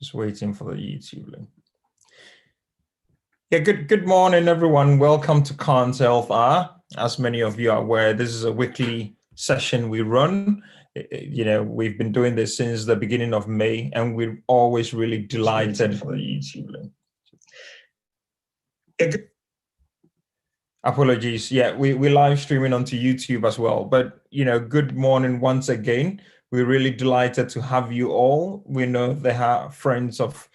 Just waiting for the YouTube link. Yeah, good morning, everyone. Welcome to CAHN Health Hour. As many of you are aware, this is a weekly session we run. You know, we've been doing this since the beginning of May, and we're always really delighted for the YouTube link. Apologies. Yeah, we're live streaming onto YouTube as well. But, you know, good morning once again. We're really delighted to have you all. We know they are friends of,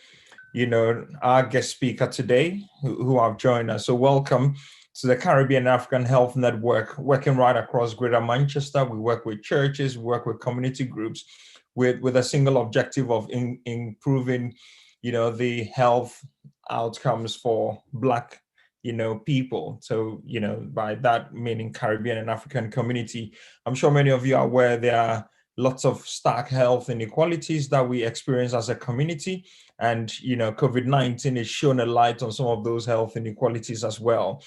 you know, our guest speaker today who have joined us. So welcome to the Caribbean African Health Network, working right across Greater Manchester. We work with churches, we work with community groups with a single objective of improving, you know, the health outcomes for Black, you know, people. So, you know, by that meaning Caribbean and African community. I'm sure many of you are aware there are lots of stark health inequalities that we experience as a community. And, you know, COVID-19 has shown a light on some of those health inequalities as well.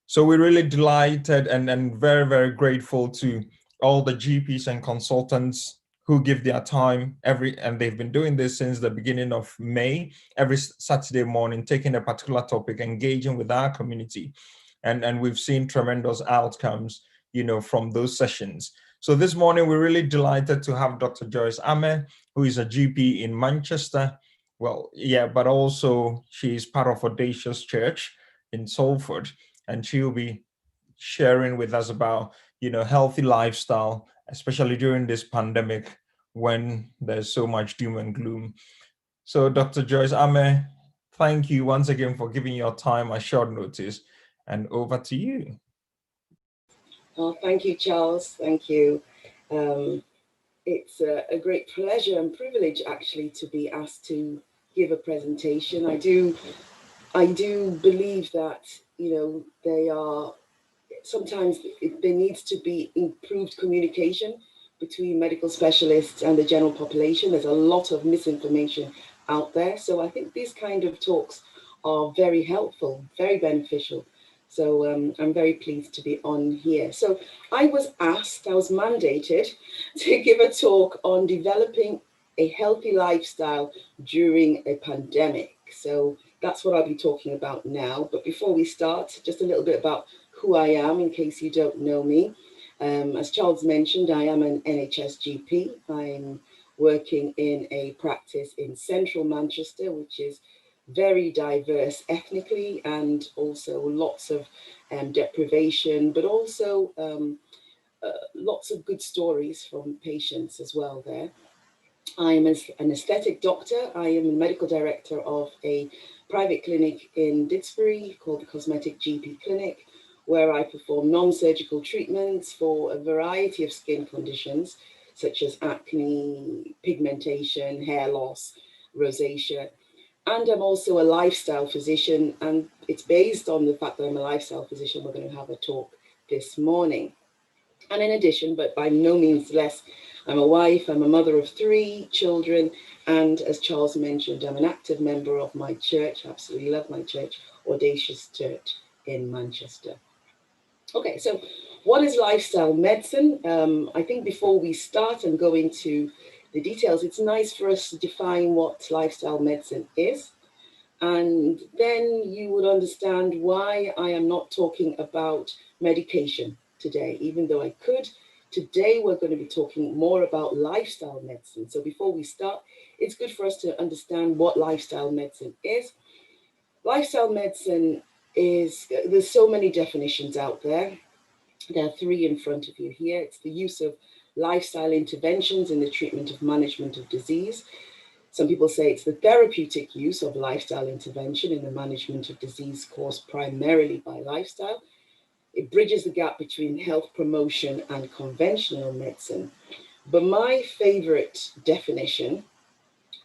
So we're really delighted and very, very grateful to all the GPs and consultants who give their time and they've been doing this since the beginning of May, every Saturday morning, taking a particular topic, engaging with our community. And we've seen tremendous outcomes, you know, from those sessions. So this morning, we're really delighted to have Dr. Joyce Ame, who is a GP in Manchester. Well, yeah, but also she's part of Audacious Church in Salford, and she'll be sharing with us about, you know, healthy lifestyle, especially during this pandemic when there's so much doom and gloom. So Dr. Joyce Ame, thank you once again for giving your time at short notice, and over to you. Oh, thank you, Charles. Thank you. It's a great pleasure and privilege actually to be asked to give a presentation. I do believe that, you know, sometimes there needs to be improved communication between medical specialists and the general population. There's a lot of misinformation out there. So I think these kind of talks are very helpful, very beneficial. So I'm very pleased to be on here. So I was mandated to give a talk on developing a healthy lifestyle during a pandemic. So that's what I'll be talking about now. But before we start, just a little bit about who I am in case you don't know me. As Charles mentioned, I am an NHS GP. I'm working in a practice in central Manchester, which is very diverse ethnically, and also lots of deprivation, but also lots of good stories from patients as well there. I'm an aesthetic doctor. I am the medical director of a private clinic in Didsbury called the Cosmetic GP Clinic, where I perform non-surgical treatments for a variety of skin conditions, such as acne, pigmentation, hair loss, rosacea. And I'm also a lifestyle physician, and it's based on the fact that I'm a lifestyle physician we're going to have a talk this morning. And in addition, but by no means less, I'm a wife, I'm a mother of 3 children, and as Charles mentioned, I'm an active member of my church. I absolutely love my church, Audacious Church in Manchester. Okay, so what is lifestyle medicine? I think before we start and go into the details, it's nice for us to define what lifestyle medicine is. And then you would understand why I am not talking about medication today, even though I could. Today, we're going to be talking more about lifestyle medicine. So before we start, it's good for us to understand what lifestyle medicine is. Lifestyle medicine there's so many definitions out there. There are 3 in front of you here. It's the use of lifestyle interventions in the treatment of management of disease. Some people say it's the therapeutic use of lifestyle intervention in the management of disease caused primarily by lifestyle. It bridges the gap between health promotion and conventional medicine. But my favorite definition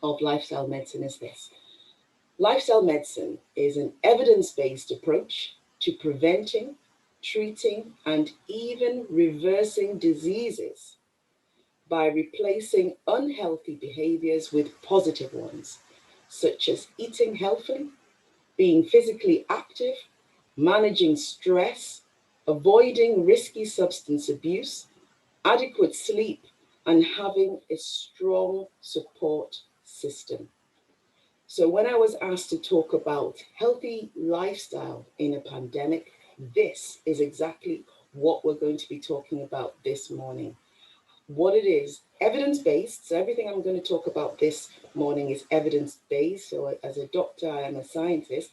of lifestyle medicine is this. Lifestyle medicine is an evidence-based approach to preventing, treating, and even reversing diseases by replacing unhealthy behaviors with positive ones, such as eating healthily, being physically active, managing stress, avoiding risky substance abuse, adequate sleep, and having a strong support system. So when I was asked to talk about healthy lifestyle in a pandemic, this is exactly what we're going to be talking about this morning. What it is, evidence-based. So everything I'm going to talk about this morning is evidence-based. So as a doctor, I am a scientist,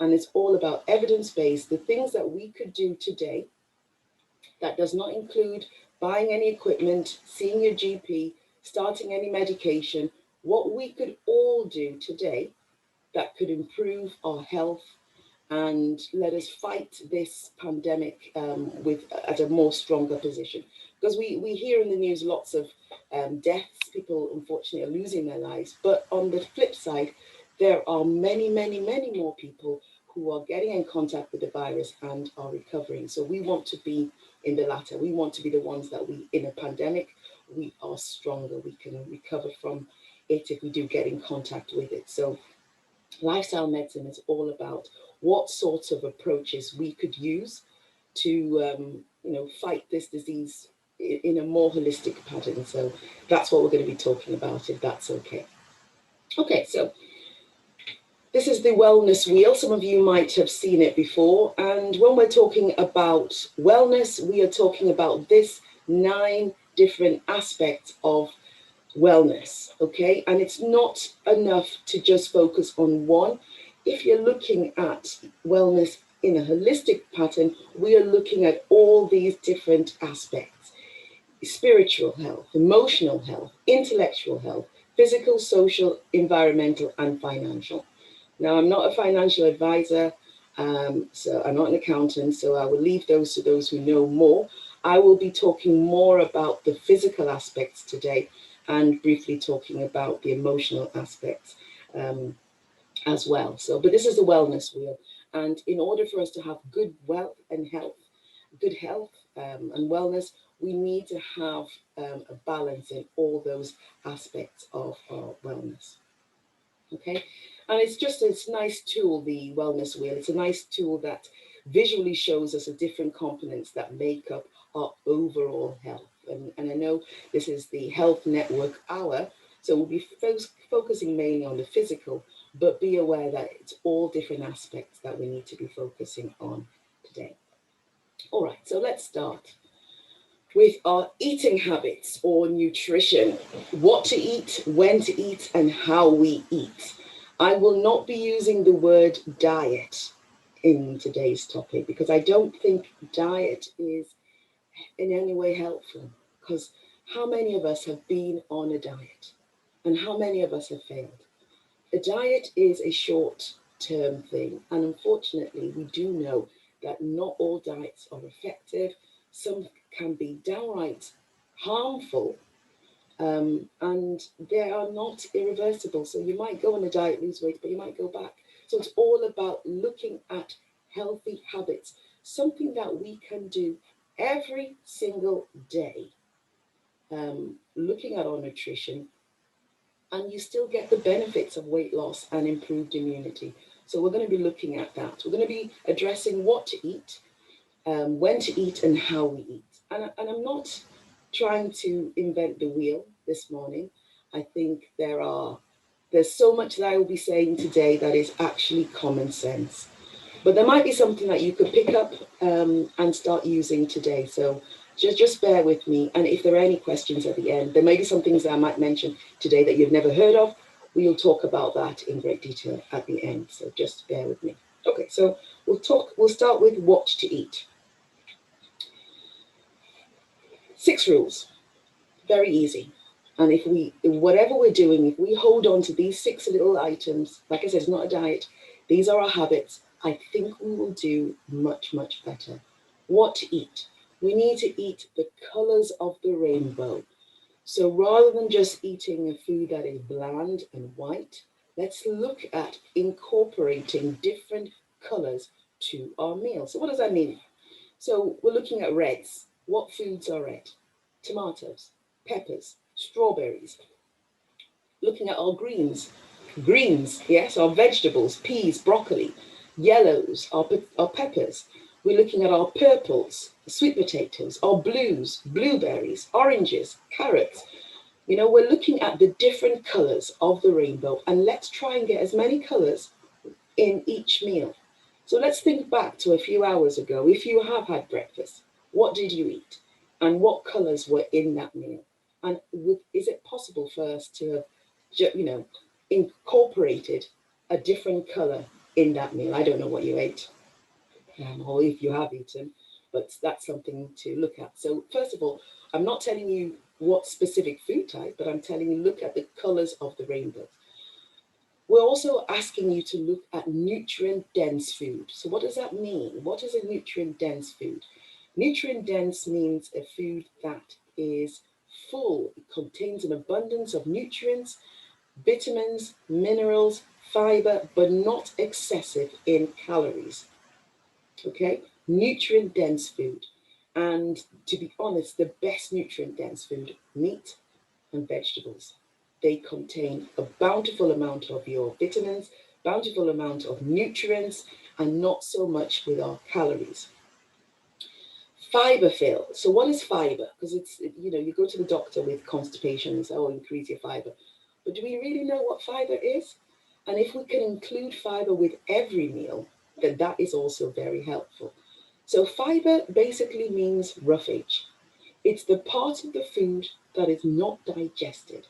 and it's all about evidence-based, the things that we could do today. That does not include buying any equipment, seeing your GP, starting any medication. What we could all do today that could improve our health and let us fight this pandemic at a more stronger position. Because we hear in the news lots of deaths, people unfortunately are losing their lives. But on the flip side, there are many, many, many more people who are getting in contact with the virus and are recovering. So we want to be in the latter. We want to be the ones that in a pandemic, we are stronger. We can recover from it if we do get in contact with it. So lifestyle medicine is all about what sorts of approaches we could use to fight this disease in a more holistic pattern. So that's what we're going to be talking about, if that's okay. Okay, so this is the wellness wheel. Some of you might have seen it before. And when we're talking about wellness, we are talking about this 9 different aspects of wellness, okay? And it's not enough to just focus on one. If you're looking at wellness in a holistic pattern, we are looking at all these different aspects: spiritual health, emotional health, intellectual health, physical, social, environmental, and financial. Now, I'm not a financial advisor, so I'm not an accountant, so I will leave those to those who know more. I will be talking more about the physical aspects today and briefly talking about the emotional aspects as well. So, but this is the wellness wheel. And in order for us to have good wealth and health, good health and wellness, we need to have a balance in all those aspects of our wellness. Okay, and it's just a nice tool, the wellness wheel. It's a nice tool that visually shows us the different components that make up our overall health. And I know this is the Health Network Hour, so we'll be focusing mainly on the physical, but be aware that it's all different aspects that we need to be focusing on today. All right, so let's start with our eating habits or nutrition. What to eat, when to eat, and how we eat. I will not be using the word diet in today's topic because I don't think diet is in any way helpful. Because how many of us have been on a diet and how many of us have failed? A diet is a short-term thing, and unfortunately we do know that not all diets are effective. Some can be downright harmful, and they are not irreversible. So you might go on a diet, lose weight, but you might go back. So it's all about looking at healthy habits, something that we can do every single day, looking at our nutrition, and you still get the benefits of weight loss and improved immunity. So we're going to be looking at that. We're going to be addressing what to eat, when to eat, and how we eat. And I'm not trying to invent the wheel this morning. I think there's so much that I will be saying today that is actually common sense. But there might be something that you could pick up and start using today. So just bear with me. And if there are any questions at the end, there may be some things that I might mention today that you've never heard of. We'll talk about that in great detail at the end. So just bear with me. Okay, so we'll start with what to eat. 6 rules, very easy. And whatever we're doing, if we hold on to these 6 little items, like I said, it's not a diet, these are our habits, I think we will do much, much better. What to eat? We need to eat the colors of the rainbow. So rather than just eating a food that is bland and white, let's look at incorporating different colors to our meal. So what does that mean? So we're looking at reds. What foods are red? Tomatoes, peppers, strawberries. Looking at our greens. Greens, yes, our vegetables, peas, broccoli. Yellows, our peppers. We're looking at our purples, sweet potatoes, our blues, blueberries, oranges, carrots. You know, we're looking at the different colors of the rainbow, and let's try and get as many colors in each meal. So let's think back to a few hours ago. If you have had breakfast, what did you eat? And what colors were in that meal? And is it possible for us to have, incorporated a different color in that meal? I don't know what you ate, or if you have eaten, but that's something to look at. So first of all, I'm not telling you what specific food type, but I'm telling you, look at the colors of the rainbow. We're also asking you to look at nutrient-dense food. So what does that mean? What is a nutrient-dense food? Nutrient-dense means a food that is full. It contains an abundance of nutrients, vitamins, minerals, fiber, but not excessive in calories. Okay? Nutrient-dense food. And to be honest, the best nutrient-dense food, meat and vegetables. They contain a bountiful amount of your vitamins, bountiful amount of nutrients, and not so much with our calories. Fiber filled. So what is fiber? Because you go to the doctor with constipation and say, oh, increase your fiber. But do we really know what fiber is? And if we can include fiber with every meal, then that is also very helpful. So fiber basically means roughage. It's the part of the food that is not digested,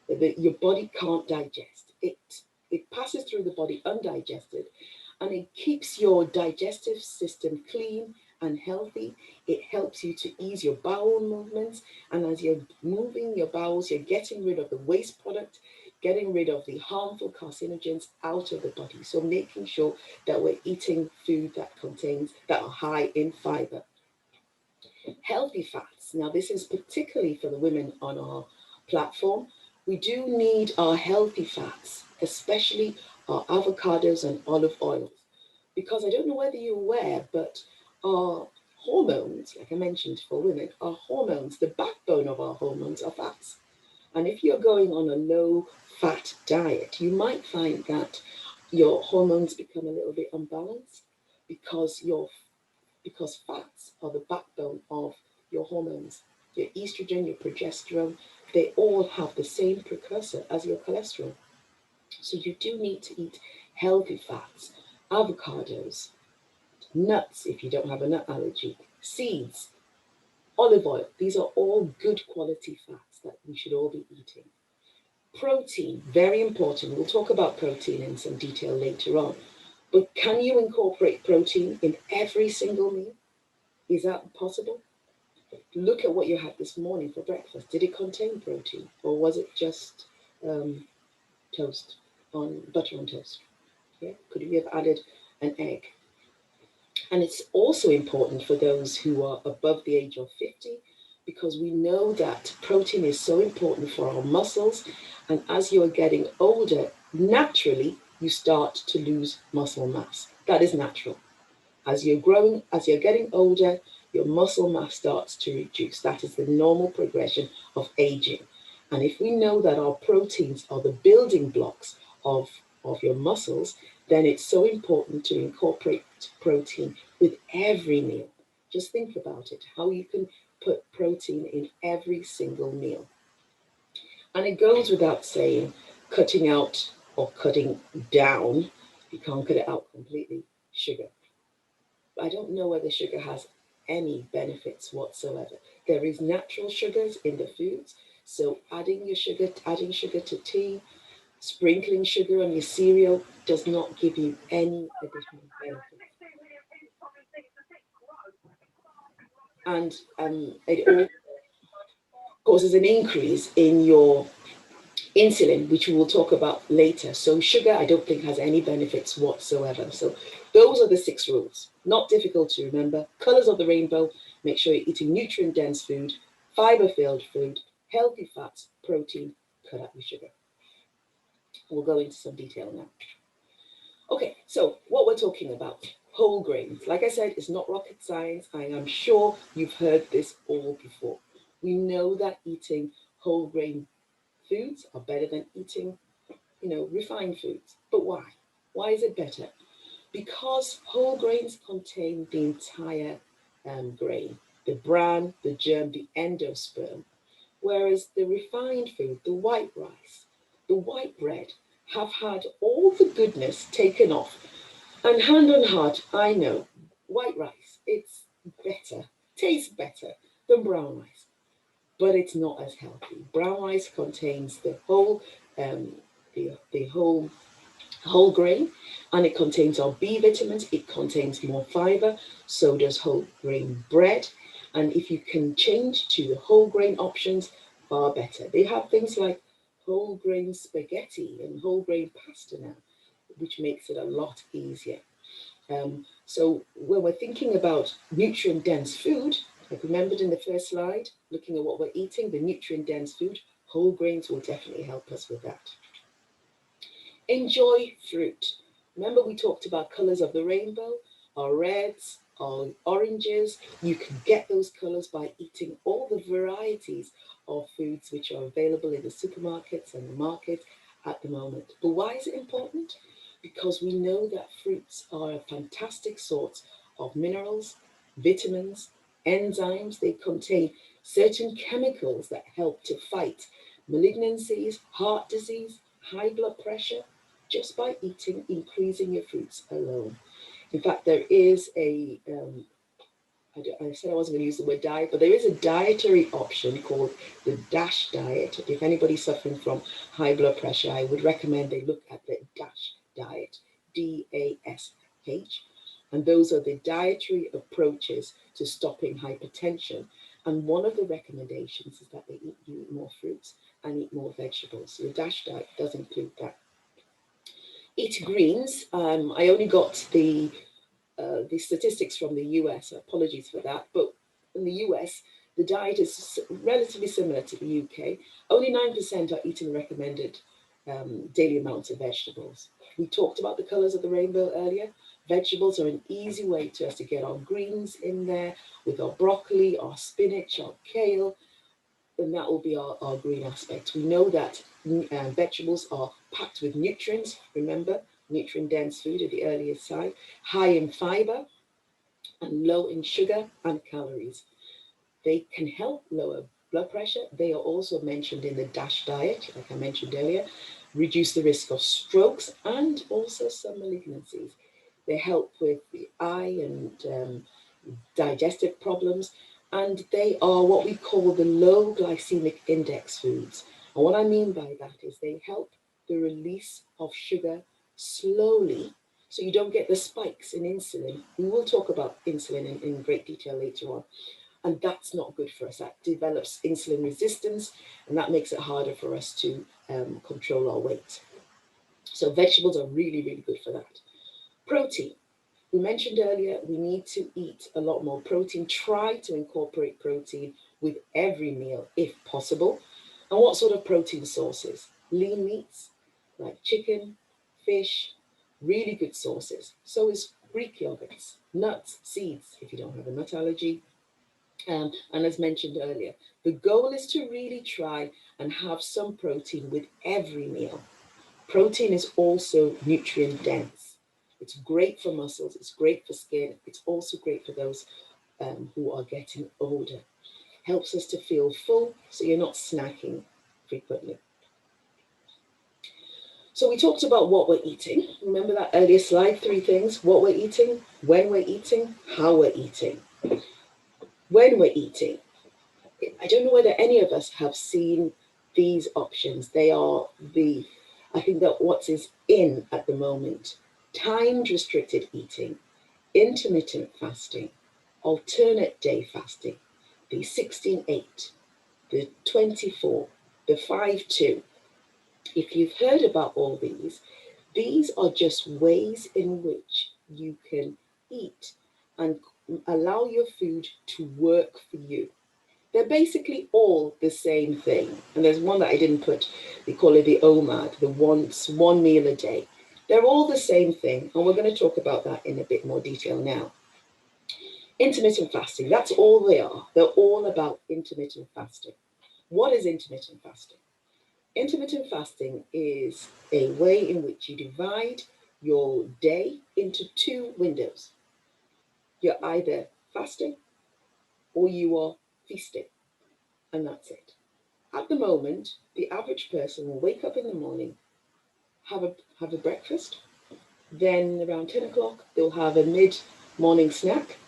that your body can't digest. It passes through the body undigested, and it keeps your digestive system clean and healthy. It helps you to ease your bowel movements, and as you're moving your bowels, you're getting rid of the waste product, getting rid of the harmful carcinogens out of the body. So making sure that we're eating food that are high in fiber. Healthy fats. Now, this is particularly for the women on our platform. We do need our healthy fats, especially our avocados and olive oils, because I don't know whether you're aware, but our hormones, like I mentioned for women, our hormones, the backbone of our hormones are fats. And if you're going on a low fat diet, you might find that your hormones become a little bit unbalanced because fats are the backbone of your hormones. Your estrogen, your progesterone, they all have the same precursor as your cholesterol. So you do need to eat healthy fats, avocados, nuts if you don't have a nut allergy, seeds, olive oil. These are all good quality fats that we should all be eating. Protein, very important. We'll talk about protein in some detail later on. But can you incorporate protein in every single meal? Is that possible? Look at what you had this morning for breakfast. Did it contain protein, or was it just toast on butter on toast? Yeah, could you have added an egg? And it's also important for those who are above the age of 50, because we know that protein is so important for our muscles. And as you are getting older, naturally, you start to lose muscle mass. That is natural. As you're getting older, your muscle mass starts to reduce. That is the normal progression of aging. And if we know that our proteins are the building blocks of your muscles, then it's so important to incorporate protein with every meal. Just think about it, how you can put protein in every single meal. And it goes without saying, cutting out or cutting down, you can't cut it out completely, sugar. I don't know whether sugar has any benefits whatsoever. There is natural sugars in the foods, so adding sugar to tea, sprinkling sugar on your cereal does not give you any additional benefit. And it all causes an increase in your insulin, which we will talk about later. So sugar, I don't think has any benefits whatsoever. So those are the 6 rules. Not difficult to remember. Colors of the rainbow. Make sure you're eating nutrient-dense food, fiber-filled food, healthy fats, protein, cut out your sugar. We'll go into some detail now. Okay, so what we're talking about, whole grains. Like I said, it's not rocket science. I am sure you've heard this all before. We know that eating whole grain foods are better than eating, refined foods. But why? Why is it better? Because whole grains contain the entire grain, the bran, the germ, the endosperm. Whereas the refined food, the white rice, the white bread, have had all the goodness taken off. And hand on heart, I know white rice, it's better, tastes better than brown rice, but it's not as healthy. Brown rice contains the whole grain, and it contains our B vitamins. It contains more fiber. So does whole grain bread. And if you can change to the whole grain options, far better. They have things like whole grain spaghetti and whole grain pasta now, which makes it a lot easier. So when we're thinking about nutrient dense food, like remembered in the first slide, looking at what we're eating, the nutrient dense food, whole grains will definitely help us with that. Enjoy fruit. Remember we talked about colors of the rainbow, our reds, our oranges. You can get those colors by eating all the varieties of foods which are available in the supermarkets and the markets at the moment. But why is it important? Because we know that fruits are a fantastic source of minerals, vitamins, enzymes. They contain certain chemicals that help to fight malignancies, heart disease, high blood pressure, just by eating, increasing your fruits alone. In fact, there is I said I wasn't going to use the word diet, but there is a dietary option called the DASH diet. If anybody's suffering from high blood pressure, I would recommend they look at the DASH diet, DASH. And those are the dietary approaches to stopping hypertension. And one of the recommendations is that you eat more fruits and eat more vegetables. So the DASH diet does include that. Eat greens. I only got the statistics from the US. Apologies for that, but in the US, the diet is relatively similar to the UK. Only 9% are eating recommended daily amounts of vegetables. We talked about the colors of the rainbow earlier. Vegetables are an easy way to us to get our greens in there with our broccoli, our spinach, our kale, and that will be our green aspect. We know that vegetables are packed with nutrients. Remember, nutrient dense food at the earlier side, high in fiber and low in sugar and calories. They can help lower blood pressure. They are also mentioned in the DASH diet, like I mentioned earlier, reduce the risk of strokes and also some malignancies. They help with the eye and digestive problems, and they are what we call the low glycemic index foods. And what I mean by that is they help the release of sugar slowly, so you don't get the spikes in insulin. We will talk about insulin in great detail later on. And that's not good for us. That develops insulin resistance, and that makes it harder for us to control our weight. So vegetables are really, really good for that. Protein. We mentioned earlier, we need to eat a lot more protein. Try to incorporate protein with every meal if possible. And what sort of protein sources? Lean meats like chicken, fish, really good sources. So is Greek yogurts, nuts, seeds, if you don't have a nut allergy. And as mentioned earlier, the goal is to really try and have some protein with every meal. Protein is also nutrient dense. It's great for muscles, it's great for skin, it's also great for those who are getting older. Helps us to feel full, so you're not snacking frequently. So we talked about what we're eating. Remember that earlier slide, 3 things: what we're eating, when we're eating, how we're eating. When we're eating, I don't know whether any of us have seen these options. They are I think that what is in at the moment: timed restricted eating, intermittent fasting, alternate day fasting, the 16-8, the 24, the 5-2. If you've heard about all these are just ways in which you can eat and allow your food to work for you. They're basically all the same thing. And there's one that I didn't put. They call it the OMAD, the one meal a day. They're all the same thing. And we're going to talk about that in a bit more detail now. Intermittent fasting, that's all they are. They're all about intermittent fasting. What is intermittent fasting? Intermittent fasting is a way in which you divide your day into 2 windows. You're either fasting or you are feasting, and that's it. At the moment, the average person will wake up in the morning, have a breakfast, then around 10 o'clock, they'll have a mid-morning snack,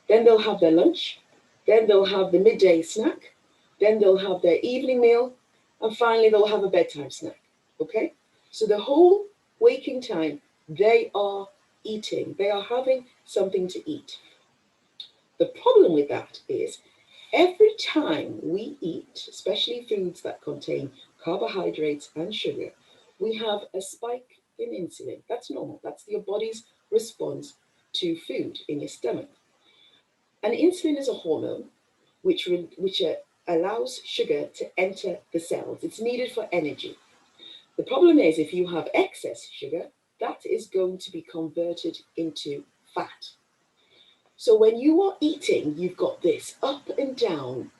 then they'll have their lunch, then they'll have the midday snack, then they'll have their evening meal, and finally they'll have a bedtime snack, okay? So the whole waking time, they are eating, they are having something to eat. The problem with that is every time we eat, especially foods that contain carbohydrates and sugar, we have a spike in insulin. That's normal. That's your body's response to food in your stomach. And insulin is a hormone which allows sugar to enter the cells. It's needed for energy. The problem is if you have excess sugar, that is going to be converted into fat. So when you are eating, you've got this up and down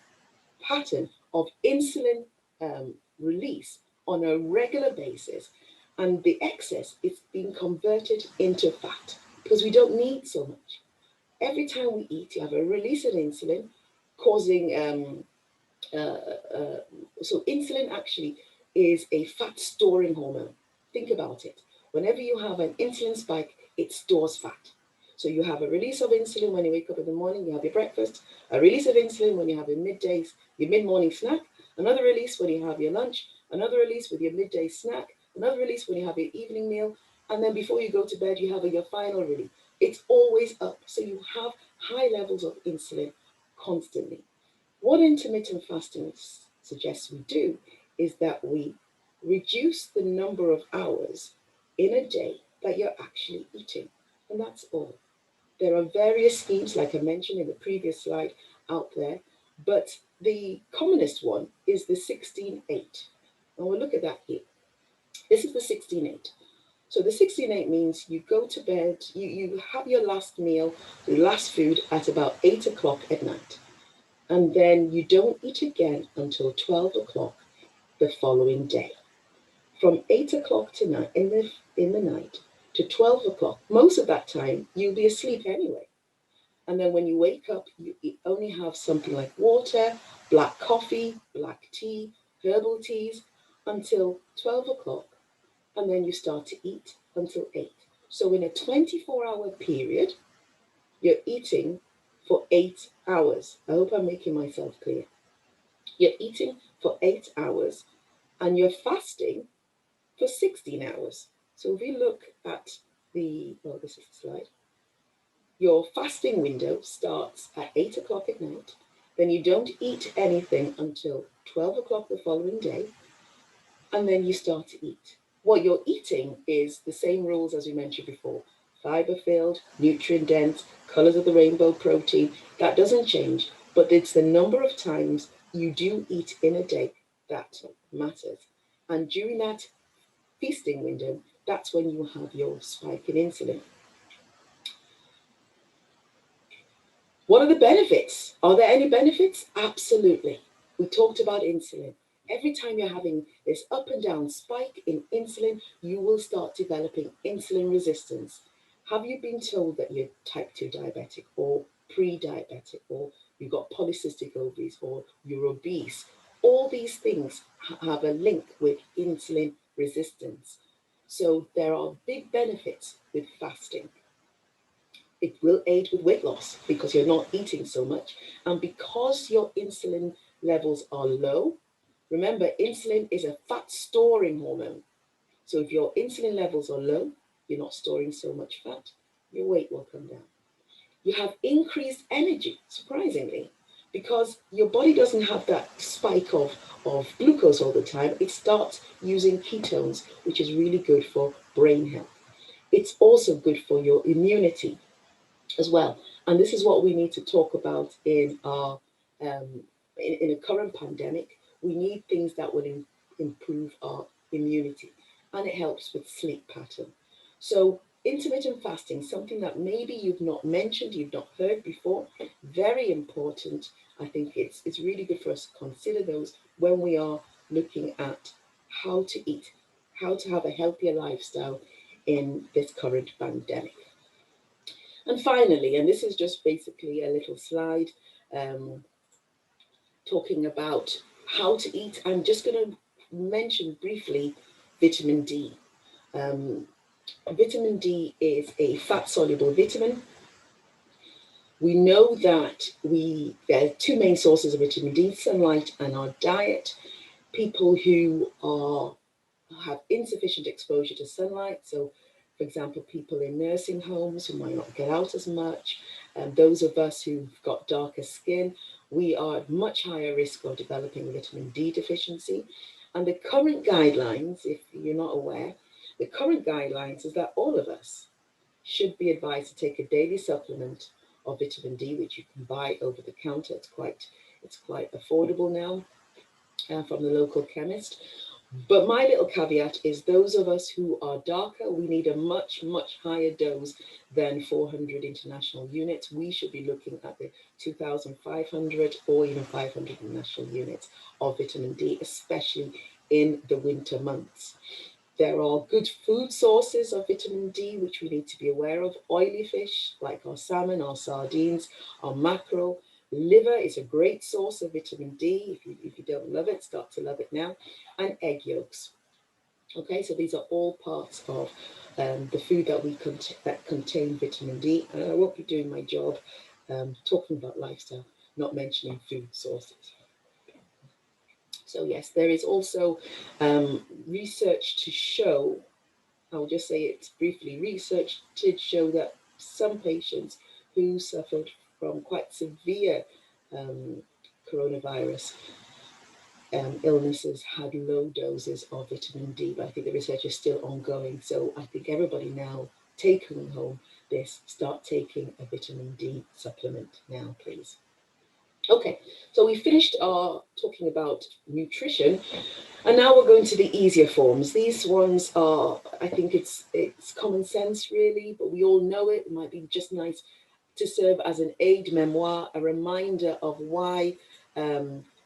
pattern of insulin release on a regular basis, and the excess is being converted into fat because we don't need so much. Every time we eat, you have a release of insulin causing, so insulin actually is a fat storing hormone. Think about it. Whenever you have an insulin spike, it stores fat. So you have a release of insulin when you wake up in the morning, you have your breakfast, a release of insulin when you have your mid-morning snack, another release when you have your lunch, another release with your midday snack, another release when you have your evening meal, and then before you go to bed, you have your final release. It's always up. So you have high levels of insulin constantly. What intermittent fasting suggests we do is that we reduce the number of hours in a day that you're actually eating. And that's all. There are various schemes, like I mentioned in the previous slide, out there, but the commonest one is the 16-8. And we'll look at that here. This is the 16-8. So the 16-8 means you go to bed, you have your last meal, your last food at about 8 o'clock at night. And then you don't eat again until 12 o'clock the following day. From 8 o'clock tonight in the night to 12 o'clock, most of that time you'll be asleep anyway. And then when you wake up, you only have something like water, black coffee, black tea, herbal teas until 12 o'clock. And then you start to eat until 8. So in a 24-hour period, you're eating for 8 hours. I hope I'm making myself clear. You're eating for 8 hours and you're fasting for 16 hours. So if we look at this is the slide. Your fasting window starts at 8 o'clock at night. Then you don't eat anything until 12 o'clock the following day. And then you start to eat. What you're eating is the same rules as we mentioned before. Fiber-filled, nutrient-dense, colors of the rainbow protein. That doesn't change, but it's the number of times you do eat in a day that matters. And during that feasting window, that's when you have your spike in insulin. What are the benefits? Are there any benefits? Absolutely. We talked about insulin. Every time you're having this up and down spike in insulin, you will start developing insulin resistance. Have you been told that you're type 2 diabetic or pre-diabetic, or you've got polycystic ovaries, or you're obese? All these things have a link with insulin resistance. So there are big benefits with fasting. It will aid with weight loss because you're not eating so much. And because your insulin levels are low, remember, insulin is a fat storing hormone. So if your insulin levels are low, you're not storing so much fat, your weight will come down. You have increased energy, surprisingly, because your body doesn't have that spike of glucose all the time. It starts using ketones, which is really good for brain health. It's also good for your immunity as well. And this is what we need to talk about in our in a current pandemic. We need things that will improve our immunity, and it helps with sleep pattern. So intermittent fasting, something that maybe you've not mentioned, you've not heard before, very important. I think it's really good for us to consider those when we are looking at how to eat, how to have a healthier lifestyle in this current pandemic. And finally, and this is just basically a little slide talking about how to eat, I'm just going to mention briefly vitamin D. Vitamin D is a fat-soluble vitamin. We know that there are two main sources of vitamin D, sunlight and our diet. People who have insufficient exposure to sunlight, so for example, people in nursing homes who might not get out as much, those of us who've got darker skin, we are at much higher risk of developing vitamin D deficiency. And the current guidelines, if you're not aware, the current guidelines is that all of us should be advised to take a daily supplement of vitamin D, which you can buy over the counter. It's quite affordable now from the local chemist. But my little caveat is those of us who are darker, we need a much, much higher dose than 400 international units. We should be looking at the 2,500 or even 500 international units of vitamin D, especially in the winter months. There are good food sources of vitamin D, which we need to be aware of. Oily fish, like our salmon, our sardines, our mackerel. Liver is a great source of vitamin D. If you don't love it, start to love it now. And egg yolks. Okay, so these are all parts of the food that contain vitamin D. And I won't be doing my job talking about lifestyle, not mentioning food sources. So yes, there is also research to show, I'll just say it briefly, research did show that some patients who suffered from quite severe coronavirus illnesses had low doses of vitamin D, but I think the research is still ongoing. So I think everybody now, taking home this, start taking a vitamin D supplement now, please. Okay, so we finished our talking about nutrition, and now we're going to the easier forms. These ones are, I think it's common sense really, but we all know it. It might be just nice to serve as an aid memoir, a reminder of why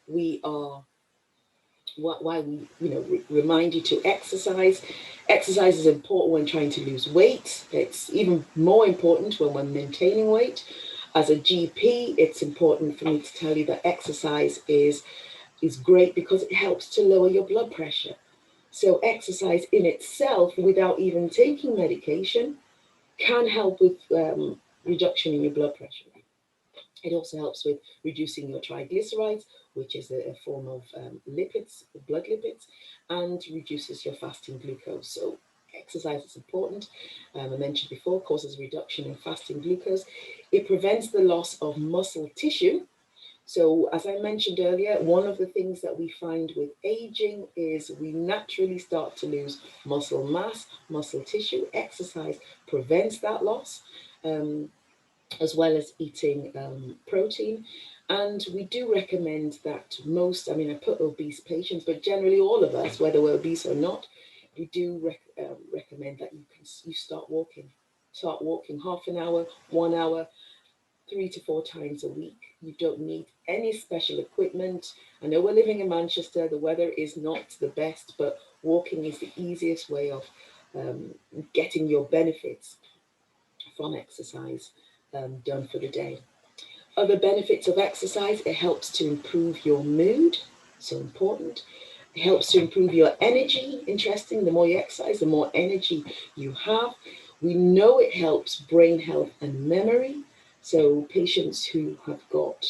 we remind you to exercise. Exercise is important when trying to lose weight. It's even more important when we're maintaining weight. As a GP, it's important for me to tell you that exercise is great because it helps to lower your blood pressure. So exercise in itself, without even taking medication, can help with reduction in your blood pressure. It also helps with reducing your triglycerides, which is a form of lipids, blood lipids, and reduces your fasting glucose. So exercise is important. I mentioned before, causes reduction in fasting glucose. It prevents the loss of muscle tissue. So as I mentioned earlier, one of the things that we find with aging is we naturally start to lose muscle mass, muscle tissue. Exercise prevents that loss, as well as eating protein. And we do recommend that I put obese patients, but generally all of us, whether we're obese or not, we do recommend that you start walking. Start walking half an hour, 1 hour, 3 to 4 times a week. You don't need any special equipment. I know we're living in Manchester, the weather is not the best, but walking is the easiest way of getting your benefits from exercise done for the day. Other benefits of exercise: it helps to improve your mood, so important. It helps to improve your energy. Interesting, the more you exercise, the more energy you have. We know it helps brain health and memory. So patients who have got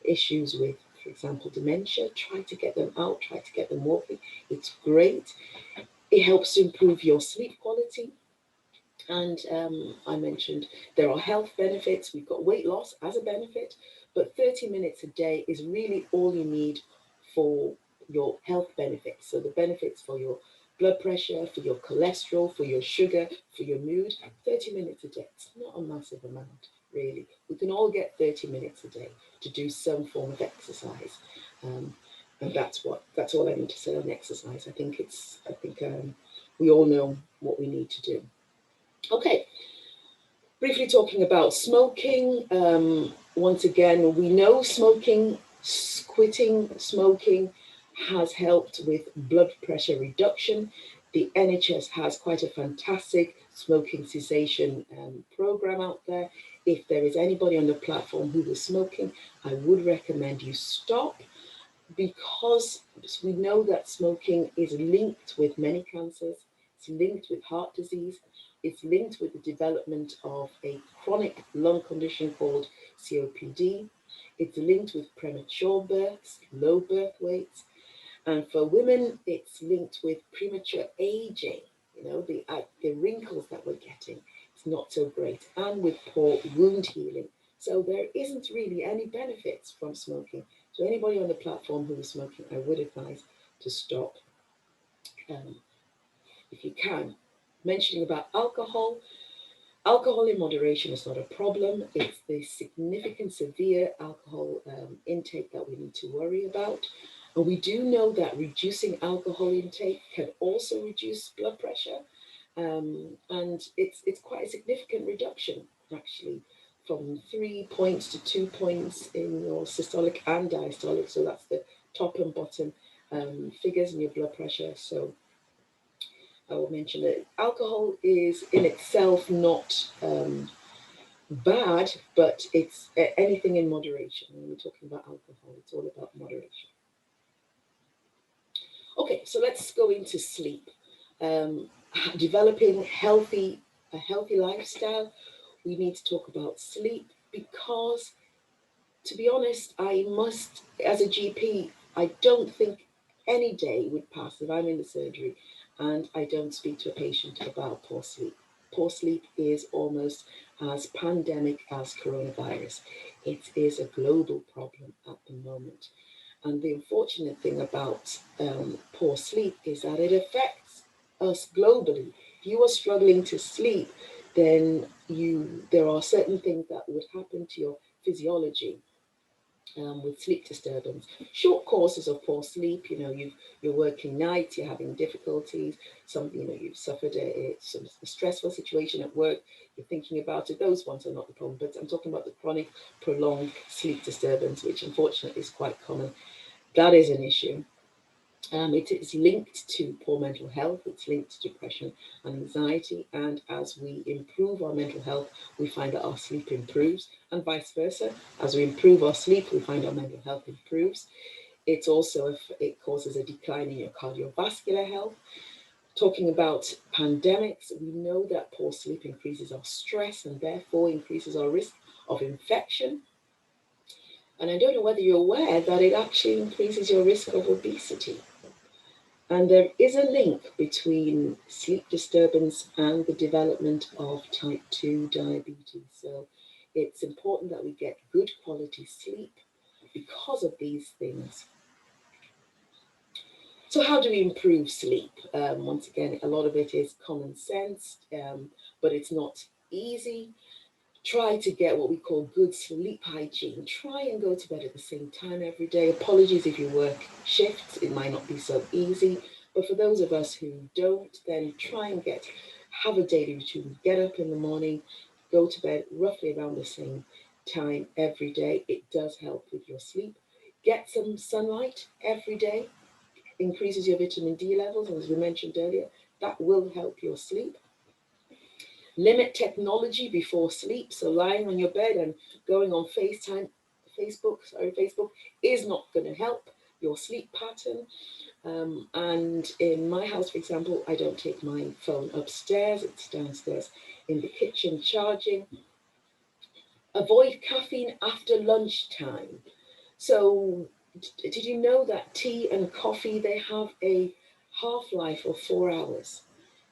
issues with, for example, dementia, try to get them out, try to get them walking. It's great. It helps to improve your sleep quality. And I mentioned there are health benefits. We've got weight loss as a benefit, but 30 minutes a day is really all you need for your health benefits. So the benefits for your blood pressure, for your cholesterol, for your sugar, for your mood, 30 minutes a day. It's not a massive amount, really. We can all get 30 minutes a day to do some form of exercise. And that's all I need to say on exercise. I think we all know what we need to do. Okay, briefly talking about smoking. Once again, we know quitting smoking has helped with blood pressure reduction. The NHS has quite a fantastic smoking cessation program out there. If there is anybody on the platform who is smoking, I would recommend you stop. because we know that smoking is linked with many cancers, it's linked with heart disease, it's linked with the development of a chronic lung condition called COPD, it's linked with premature births, low birth weights, and for women, it's linked with premature aging, the wrinkles that we're getting, it's not so great, and with poor wound healing. So there isn't really any benefits from smoking. So anybody on the platform who is smoking, I would advise to stop um, if you can. Mentioning about alcohol, alcohol in moderation is not a problem. It's the significant, severe alcohol intake that we need to worry about. And we do know that reducing alcohol intake can also reduce blood pressure. And it's quite a significant reduction, actually, from 3 points to 2 points in your systolic and diastolic. So that's the top and bottom figures in your blood pressure. So I will mention that alcohol is in itself not bad, but it's anything in moderation. When we're talking about alcohol, it's all about moderation. Okay, so let's go into sleep. Developing a healthy lifestyle, we need to talk about sleep because, to be honest, as a GP, I don't think any day would pass if I'm in the surgery and I don't speak to a patient about poor sleep. Poor sleep is almost as pandemic as coronavirus. It is a global problem at the moment. And the unfortunate thing about poor sleep is that it affects us globally. If you are struggling to sleep, then there are certain things that would happen to your physiology with sleep disturbance. Short courses of poor sleep, you're working nights, you're having difficulties, you've suffered a stressful situation at work, you're thinking about it. Those ones are not the problem, but I'm talking about the chronic, prolonged sleep disturbance, which unfortunately is quite common. That is an issue. It is linked to poor mental health, it's linked to depression and anxiety, and as we improve our mental health, we find that our sleep improves, and vice versa. As we improve our sleep, we find our mental health improves. It causes a decline in your cardiovascular health. Talking about pandemics, we know that poor sleep increases our stress and therefore increases our risk of infection. And I don't know whether you're aware that it actually increases your risk of obesity. And there is a link between sleep disturbance and the development of type 2 diabetes. So it's important that we get good quality sleep because of these things. So how do we improve sleep? Once again, a lot of it is common sense, but it's not easy. Try to get what we call good sleep hygiene. Try and go to bed at the same time every day. Apologies if you work shifts, it might not be so easy. But for those of us who don't, then try and have a daily routine. Get up in the morning, go to bed roughly around the same time every day. It does help with your sleep. Get some sunlight every day. Increases your vitamin D levels, and as we mentioned earlier, that will help your sleep. Limit technology before sleep. So lying on your bed and going on Facebook is not going to help your sleep pattern. And in my house, for example, I don't take my phone upstairs. It's downstairs in the kitchen charging. Avoid caffeine after lunchtime. So did you know that tea and coffee, they have a half-life of 4 hours?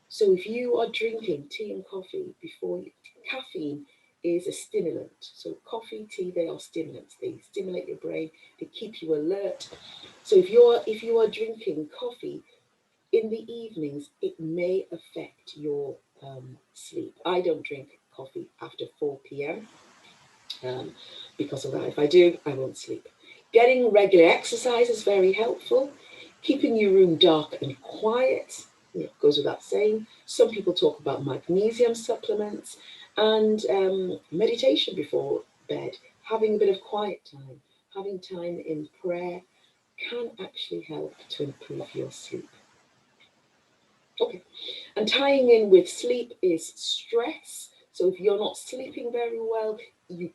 So if you are drinking tea and coffee caffeine is a stimulant. So coffee, tea, they are stimulants. They stimulate your brain. They keep you alert. So if you are drinking coffee in the evenings, it may affect your sleep. I don't drink coffee after 4 p.m. Because of that. If I do, I won't sleep. Getting regular exercise is very helpful. Keeping your room dark and quiet, it goes without saying. Some people talk about magnesium supplements and meditation before bed. Having a bit of quiet time, having time in prayer can actually help to improve your sleep. Okay, and tying in with sleep is stress. So if you're not sleeping very well, you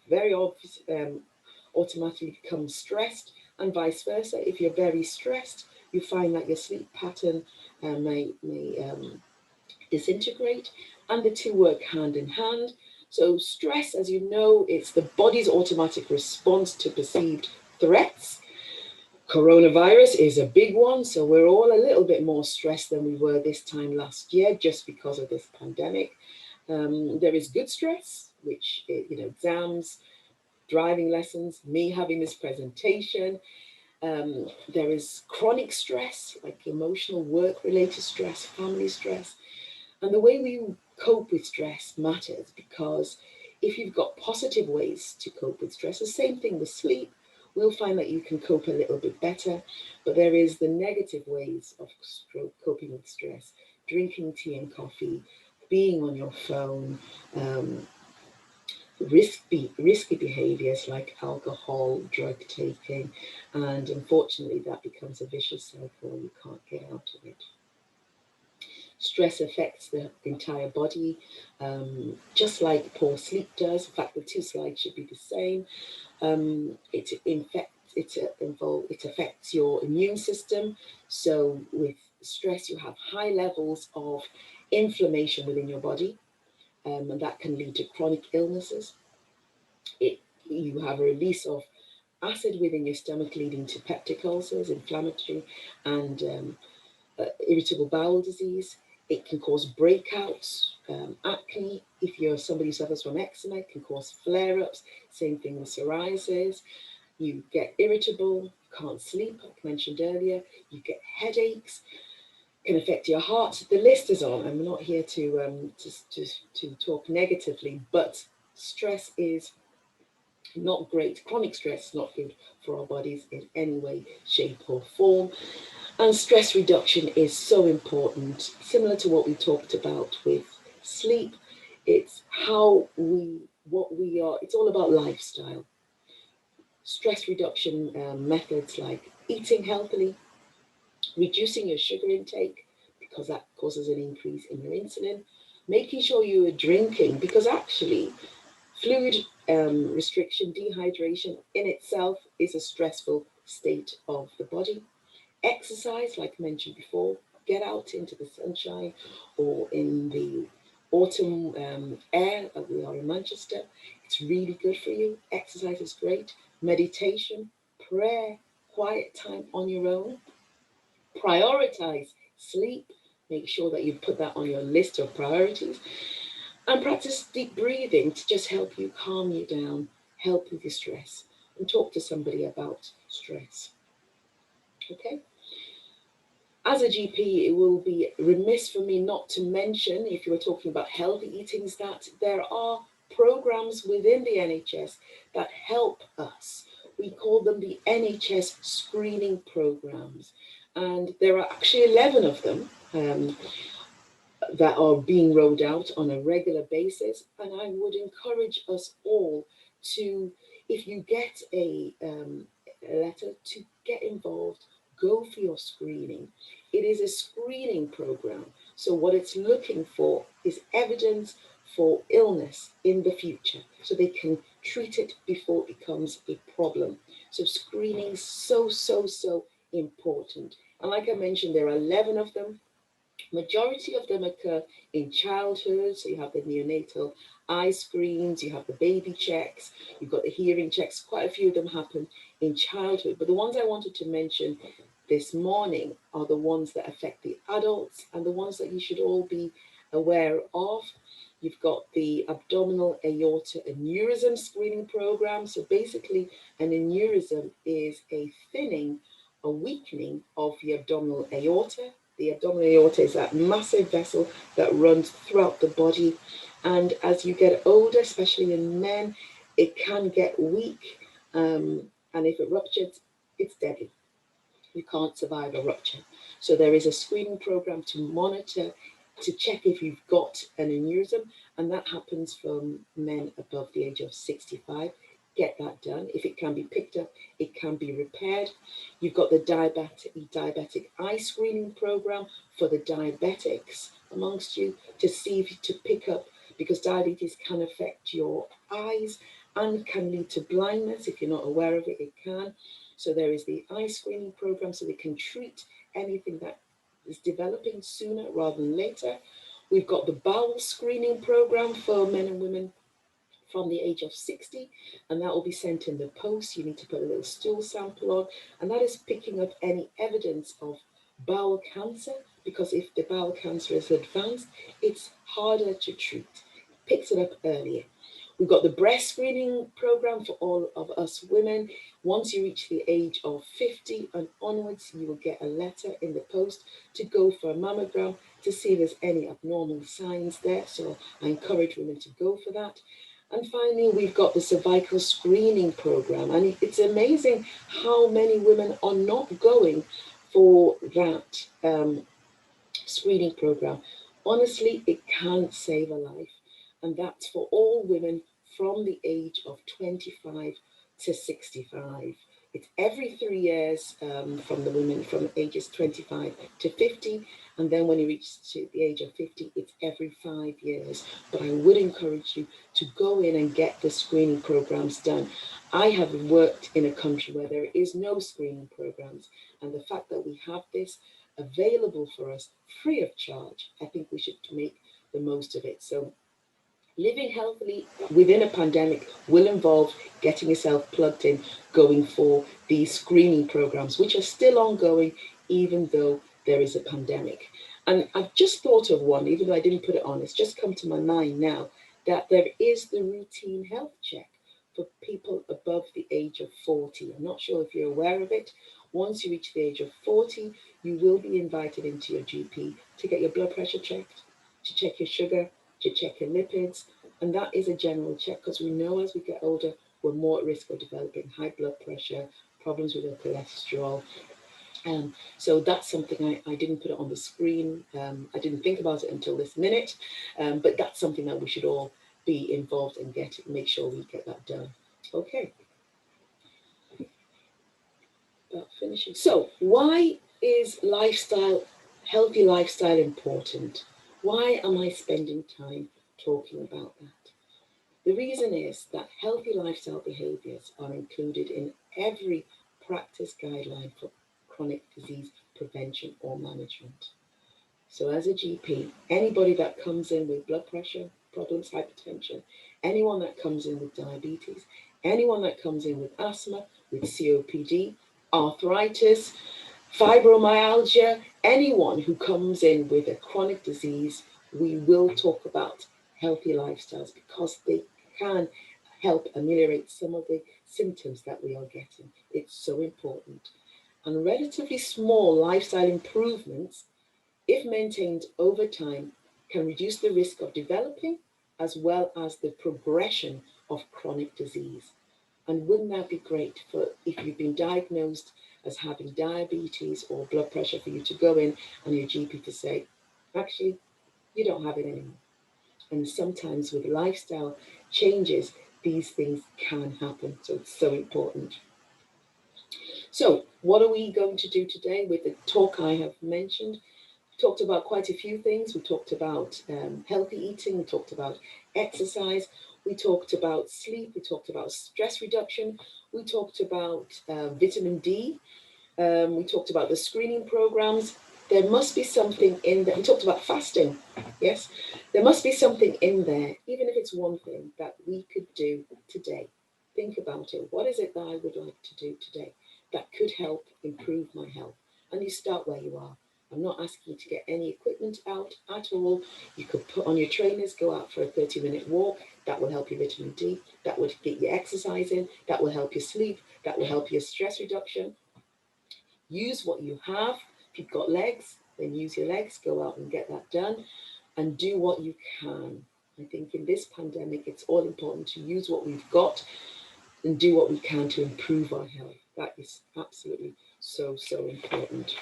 very obvious, automatically become stressed. and vice versa. If you're very stressed, you find that your sleep pattern may disintegrate, and the two work hand in hand. So stress, as you know, it's the body's automatic response to perceived threats. Coronavirus is a big one, so we're all a little bit more stressed than we were this time last year just because of this pandemic. There is good stress, which, exams, driving lessons, me having this presentation. There is chronic stress, like emotional work-related stress, family stress. And the way we cope with stress matters, because if you've got positive ways to cope with stress, the same thing with sleep, we'll find that you can cope a little bit better. But there is the negative ways of coping with stress: drinking tea and coffee, being on your phone, risky behaviors like alcohol, drug taking, and unfortunately that becomes a vicious cycle. You can't get out of it. Stress affects the entire body, just like poor sleep does. In fact, the two slides should be the same. It affects your immune system. So with stress, you have high levels of inflammation within your body, and that can lead to chronic illnesses. You have a release of acid within your stomach, leading to peptic ulcers, inflammatory and irritable bowel disease. It can cause breakouts, acne. If you're somebody who suffers from eczema, it can cause flare-ups. Same thing with psoriasis. You get irritable, can't sleep, like I mentioned earlier. You get headaches, can affect your heart. The list is on. I'm not here to talk negatively, but stress is not great. Chronic stress is not good for our bodies in any way, shape, or form. And stress reduction is so important, similar to what we talked about with sleep. It's what we are, it's all about lifestyle. Stress reduction methods like eating healthily, reducing your sugar intake, because that causes an increase in your insulin, making sure you are drinking, because actually fluid restriction, dehydration in itself is a stressful state of the body. Exercise, like I mentioned before, get out into the sunshine or in the autumn air, like we are in Manchester. It's really good for you. Exercise is great. Meditation, prayer, quiet time on your own. Prioritize sleep. Make sure that you put that on your list of priorities. And practice deep breathing to just help you calm you down, help with your stress, and talk to somebody about stress. Okay? As a GP, it will be remiss for me not to mention, if you were talking about healthy eating, that there are programs within the NHS that help us. We call them the NHS screening programs. And there are actually 11 of them that are being rolled out on a regular basis. And I would encourage us all to, if you get a letter, to get involved. Go for your screening. It is a screening program. So what it's looking for is evidence for illness in the future, so they can treat it before it becomes a problem. So screening is so important. And like I mentioned, there are 11 of them. Majority of them occur in childhood. So you have the neonatal eye screens, you have the baby checks, you've got the hearing checks. Quite a few of them happen in childhood. But the ones I wanted to mention this morning are the ones that affect the adults and the ones that you should all be aware of. You've got the abdominal aorta aneurysm screening program. So basically, an aneurysm is a thinning, a weakening of the abdominal aorta. The abdominal aorta is that massive vessel that runs throughout the body. And as you get older, especially in men, it can get weak. And if it ruptures, it's deadly. You can't survive a rupture. So there is a screening program to monitor, to check if you've got an aneurysm. And that happens from men above the age of 65. Get that done. If it can be picked up, it can be repaired. You've got the diabetic eye screening program for the diabetics amongst you, to see if to pick up, because diabetes can affect your eyes and can lead to blindness. If you're not aware of it, it can. So there is the eye screening program, so they can treat anything that is developing sooner rather than later. We've got the bowel screening program for men and women from the age of 60, and that will be sent in the post. You need to put a little stool sample on, and that is picking up any evidence of bowel cancer, because if the bowel cancer is advanced, it's harder to treat. Picks it up earlier. We've got the breast screening program for all of us women. Once you reach the age of 50 and onwards, you will get a letter in the post to go for a mammogram to see if there's any abnormal signs there. So I encourage women to go for that. And finally, we've got the cervical screening program. And it's amazing how many women are not going for that screening program. Honestly, it can save a life. And that's for all women from the age of 25 to 65. It's every 3 years from the women from ages 25 to 50. And then when you reach to the age of 50, it's every 5 years. But I would encourage you to go in and get the screening programs done. I have worked in a country where there is no screening programs. And the fact that we have this available for us free of charge, I think we should make the most of it. So living healthily within a pandemic will involve getting yourself plugged in, going for these screening programs, which are still ongoing, even though there is a pandemic. And I've just thought of one, even though I didn't put it on, it's just come to my mind now, that there is the routine health check for people above the age of 40. I'm not sure if you're aware of it. Once you reach the age of 40, you will be invited into your GP to get your blood pressure checked, to check your sugar, to check your lipids, and that is a general check because we know as we get older, we're more at risk of developing high blood pressure, problems with our cholesterol. So that's something I didn't put it on the screen. I didn't think about it until this minute, but that's something that we should all be involved in make sure we get that done. Okay. About finishing. So why is healthy lifestyle important? Why am I spending time talking about that? The reason is that healthy lifestyle behaviors are included in every practice guideline for chronic disease prevention or management. So as a GP, anybody that comes in with blood pressure problems, hypertension, anyone that comes in with diabetes, anyone that comes in with asthma, with COPD, arthritis, fibromyalgia, anyone who comes in with a chronic disease, we will talk about healthy lifestyles because they can help ameliorate some of the symptoms that we are getting. It's so important. And relatively small lifestyle improvements, if maintained over time, can reduce the risk of developing as well as the progression of chronic disease. And wouldn't that be great for if you've been diagnosed as having diabetes or blood pressure for you to go in and your GP to say, actually, you don't have it anymore. And sometimes with lifestyle changes, these things can happen. So it's so important. So what are we going to do today with the talk I have mentioned? We talked about quite a few things. We talked about healthy eating. We talked about exercise. We talked about sleep. We talked about stress reduction. We talked about vitamin D. We talked about the screening programs. There must be something in there. We talked about fasting. Yes, there must be something in there, even if it's one thing that we could do today. Think about it. What is it that I would like to do today that could help improve my health? And you start where you are. I'm not asking you to get any equipment out at all. You could put on your trainers, go out for a 30-minute walk. That will help your vitamin D. That would get your exercise in. That will help your sleep. That will help your stress reduction. Use what you have. If you've got legs, then use your legs. Go out and get that done. And do what you can. I think in this pandemic, it's all important to use what we've got and do what we can to improve our health. That is absolutely so, so important.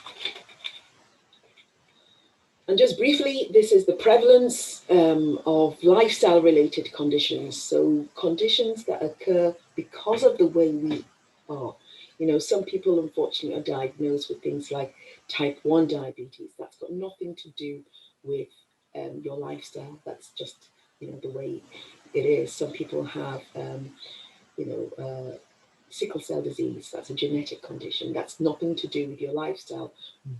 And just briefly, this is the prevalence of lifestyle-related conditions. So conditions that occur because of the way we are. You know, some people, unfortunately, are diagnosed with things like type 1 diabetes. That's got nothing to do with your lifestyle. That's just, you know, the way it is. Some people have, sickle cell disease. That's a genetic condition. That's nothing to do with your lifestyle.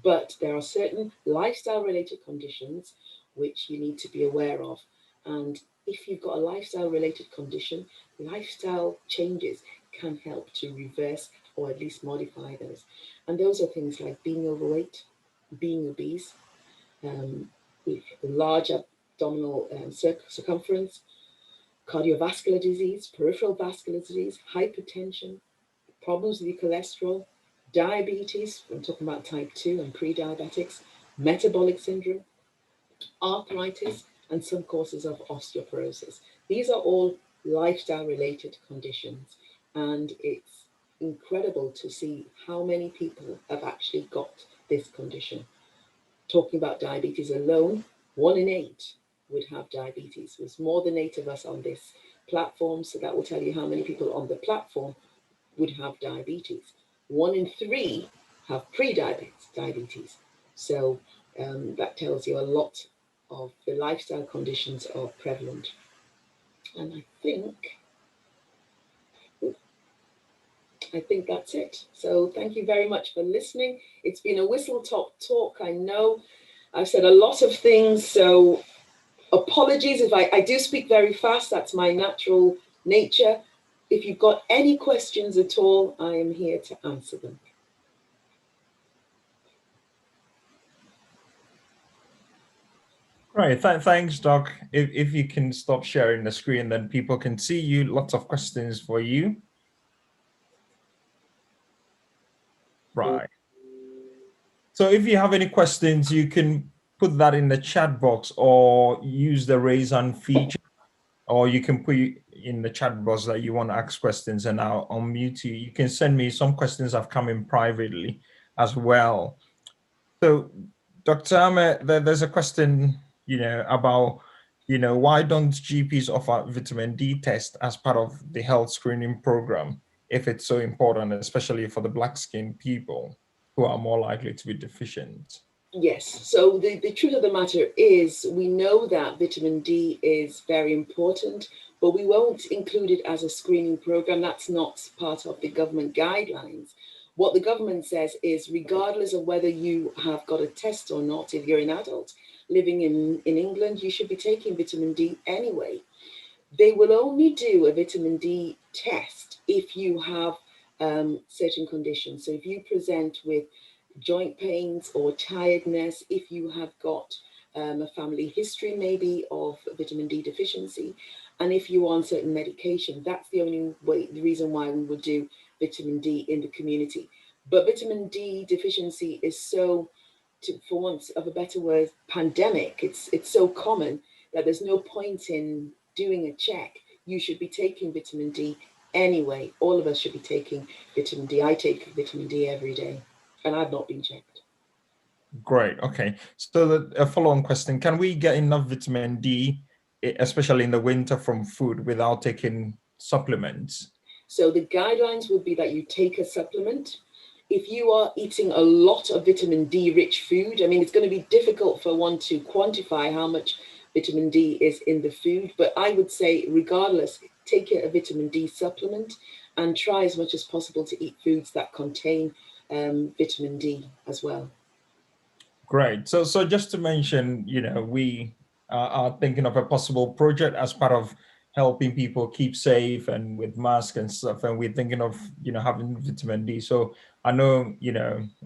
But there are certain lifestyle-related conditions which you need to be aware of. And if you've got a lifestyle-related condition, lifestyle changes can help to reverse or at least modify those. And those are things like being overweight, being obese, with large abdominal circumference, cardiovascular disease, peripheral vascular disease, hypertension, problems with your cholesterol, diabetes, I'm talking about type 2 and pre-diabetics, metabolic syndrome, arthritis, and some causes of osteoporosis. These are all lifestyle-related conditions, and it's incredible to see how many people have actually got this condition. Talking about diabetes alone, 1 in 8 would have diabetes. There's more than 8 of us on this platform, so that will tell you how many people on the platform would have diabetes. 1 in 3 have pre-diabetes. So that tells you a lot of the lifestyle conditions are prevalent. And I think that's it. So thank you very much for listening. It's been a whistle-top talk. I know I've said a lot of things, so apologies if I do speak very fast. That's my natural nature. If you've got any questions at all, I am here to answer them. Right, thanks, Doc. If you can stop sharing the screen, then people can see you. Lots of questions for you. Right. So if you have any questions, you can put that in the chat box or use the raise hand feature, or you can put in the chat box that you want to ask questions and I'll unmute you. You can send me some questions have come in privately as well. So Dr. Ahmed, there's a question, about, why don't GPs offer vitamin D test as part of the health screening program if it's so important, especially for the black-skinned people who are more likely to be deficient? Yes, so the truth of the matter is we know that vitamin D is very important, but we won't include it as a screening program. That's not part of the government guidelines. What the government says is regardless of whether you have got a test or not, if you're an adult living in England, you should be taking vitamin D anyway. They will only do a vitamin D test if you have certain conditions. So if you present with joint pains or tiredness, if you have got a family history maybe of vitamin D deficiency, and if you're on certain medication, that's the only way, the reason why we would do vitamin D in the community. But vitamin D deficiency is so, for want of a better word, pandemic. It's so common that there's no point in doing a check. You should be taking vitamin D anyway. All of us should be taking vitamin D. I take vitamin D every day, and I've not been checked. Great. Okay. So a follow-on question: can we get enough vitamin D, especially in the winter, from food without taking supplements? So the guidelines would be that you take a supplement. If you are eating a lot of vitamin D rich food, I mean, it's going to be difficult for one to quantify how much vitamin D is in the food, but I would say regardless, take a vitamin D supplement and try as much as possible to eat foods that contain vitamin D as well. Great. So just to mention, we are thinking of a possible project as part of helping people keep safe and with masks and stuff. And we're thinking of, having vitamin D. So I know,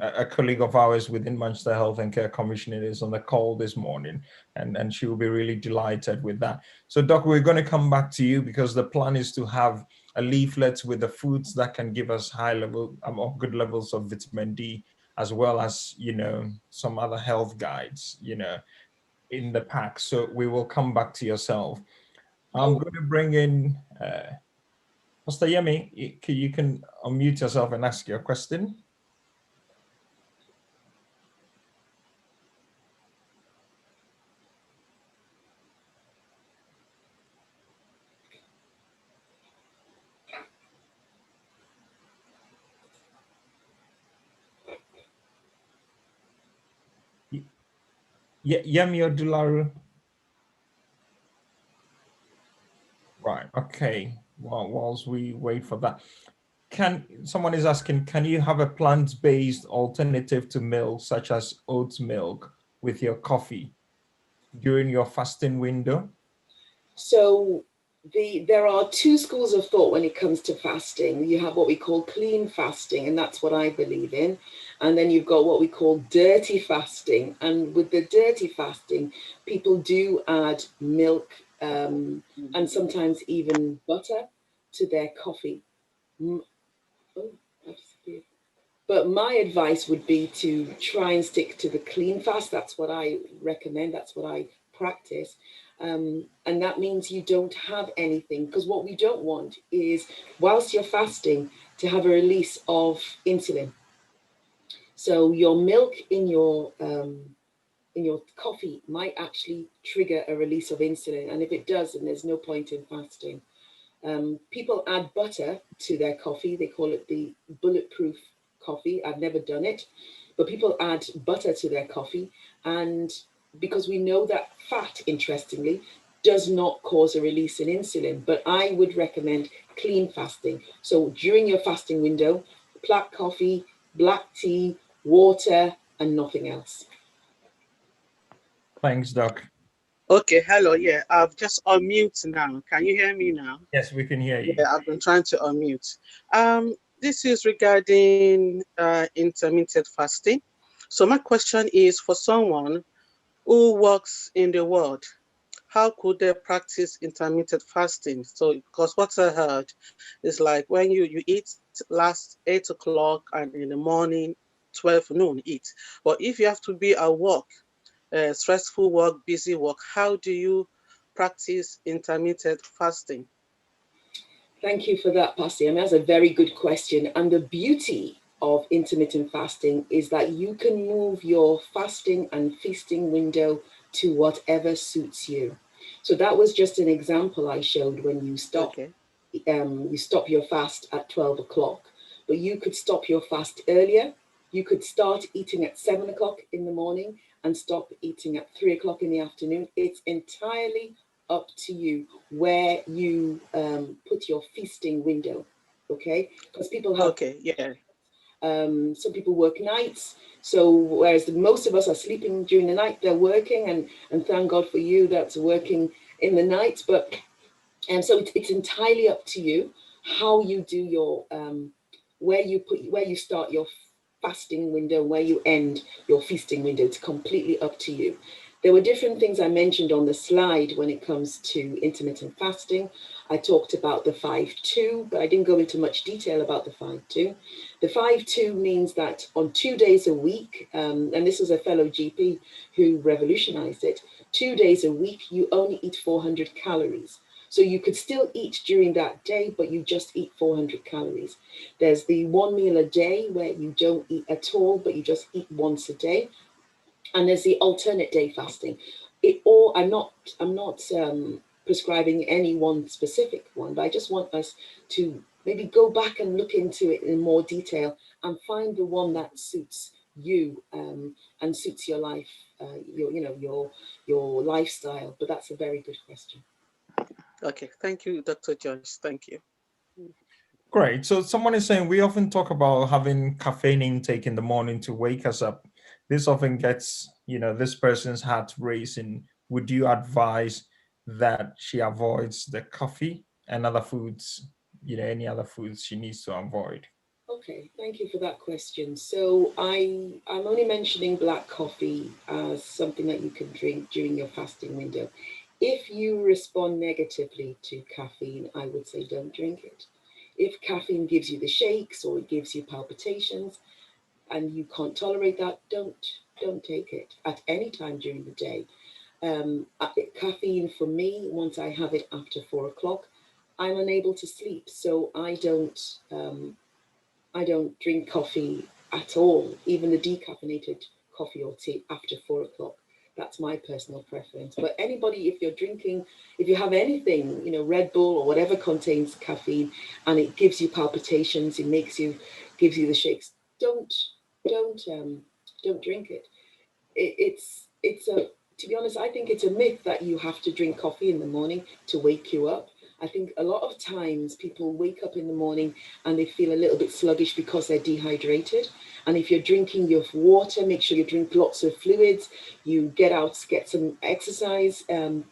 a colleague of ours within Manchester Health and Care Commission is on the call this morning, and she will be really delighted with that. So Doc, we're going to come back to you because the plan is to have a leaflet with the foods that can give us high level or good levels of vitamin D, as well as, some other health guides, in the pack. So we will come back to yourself. I'm going to bring in Pastor Yemi. You can unmute yourself and ask your question. Yemi Odularu. Right. Okay. Well, whilst we wait for that, someone is asking, can you have a plant-based alternative to milk, such as oat milk, with your coffee during your fasting window? So there are two schools of thought when it comes to fasting. You have what we call clean fasting, and that's what I believe in. And then you've got what we call dirty fasting. And with the dirty fasting, people do add milk and sometimes even butter to their coffee. Oh, that's weird. But my advice would be to try and stick to the clean fast. That's what I recommend. That's what I practice. And that means you don't have anything, because what we don't want is, whilst you're fasting, to have a release of insulin. So your milk in your coffee might actually trigger a release of insulin. And if it does, then there's no point in fasting. People add butter to their coffee. They call it the bulletproof coffee. I've never done it, but people add butter to their coffee. And because we know that fat, interestingly, does not cause a release in insulin, but I would recommend clean fasting. So during your fasting window, black coffee, black tea, water, and nothing else. Thanks, Doc. Okay, hello. Yeah, I've just unmute now. Can you hear me now? Yes, we can hear you. Yeah, I've been trying to unmute. This is regarding intermittent fasting. So my question is, for someone who works in the world, how could they practice intermittent fasting? So, because what I heard is like when you eat last 8 o'clock and in the morning, 12 noon eat. But if you have to be at work, stressful work, busy work, how do you practice intermittent fasting? Thank you for that, Pastor. I mean, that's a very good question. And the beauty of intermittent fasting is that you can move your fasting and feasting window to whatever suits you. So that was just an example I showed when Okay. you stop your fast at 12 o'clock, but you could stop your fast earlier. You could start eating at 7 o'clock in the morning and stop eating at 3 o'clock in the afternoon. It's entirely up to you where you put your feasting window, okay? Because people have, Okay, yeah. some people work nights, so whereas most of us are sleeping during the night, they're working, and thank God for you that's working in the night. But and so it's entirely up to you how you do your where you start your fasting window, where you end your feasting window. It's completely up to you. There were different things I mentioned on the slide when it comes to intermittent fasting. I talked about the 5-2, but I didn't go into much detail about the 5-2. The 5-2 means that on 2 days a week, and this was a fellow GP who revolutionized it, 2 days a week, you only eat 400 calories. So you could still eat during that day, but you just eat 400 calories. There's the 1 meal a day where you don't eat at all, but you just eat once a day. And there's the alternate day fasting. I'm not prescribing any one specific one, but I just want us to maybe go back and look into it in more detail and find the one that suits you and suits your life, your lifestyle. But that's a very good question. Okay, thank you, Dr. Joyce. Thank you. Great. So someone is saying we often talk about having caffeine intake in the morning to wake us up. This often gets, this person's heart racing. Would you advise that she avoids the coffee and other foods, any other foods she needs to avoid? Okay, thank you for that question. So I'm only mentioning black coffee as something that you can drink during your fasting window. If you respond negatively to caffeine, I would say don't drink it. If caffeine gives you the shakes or it gives you palpitations and you can't tolerate that, don't take it at any time during the day. Caffeine for me, once I have it after 4 o'clock, I'm unable to sleep. So I don't drink coffee at all, even the decaffeinated coffee or tea after 4 o'clock. That's my personal preference. But anybody, if you have anything, Red Bull or whatever contains caffeine, and it gives you palpitations, gives you the shakes, don't drink it. To be honest, I think it's a myth that you have to drink coffee in the morning to wake you up. I think a lot of times people wake up in the morning and they feel a little bit sluggish because they're dehydrated. And if you're drinking your water, make sure you drink lots of fluids, you get out, get some exercise,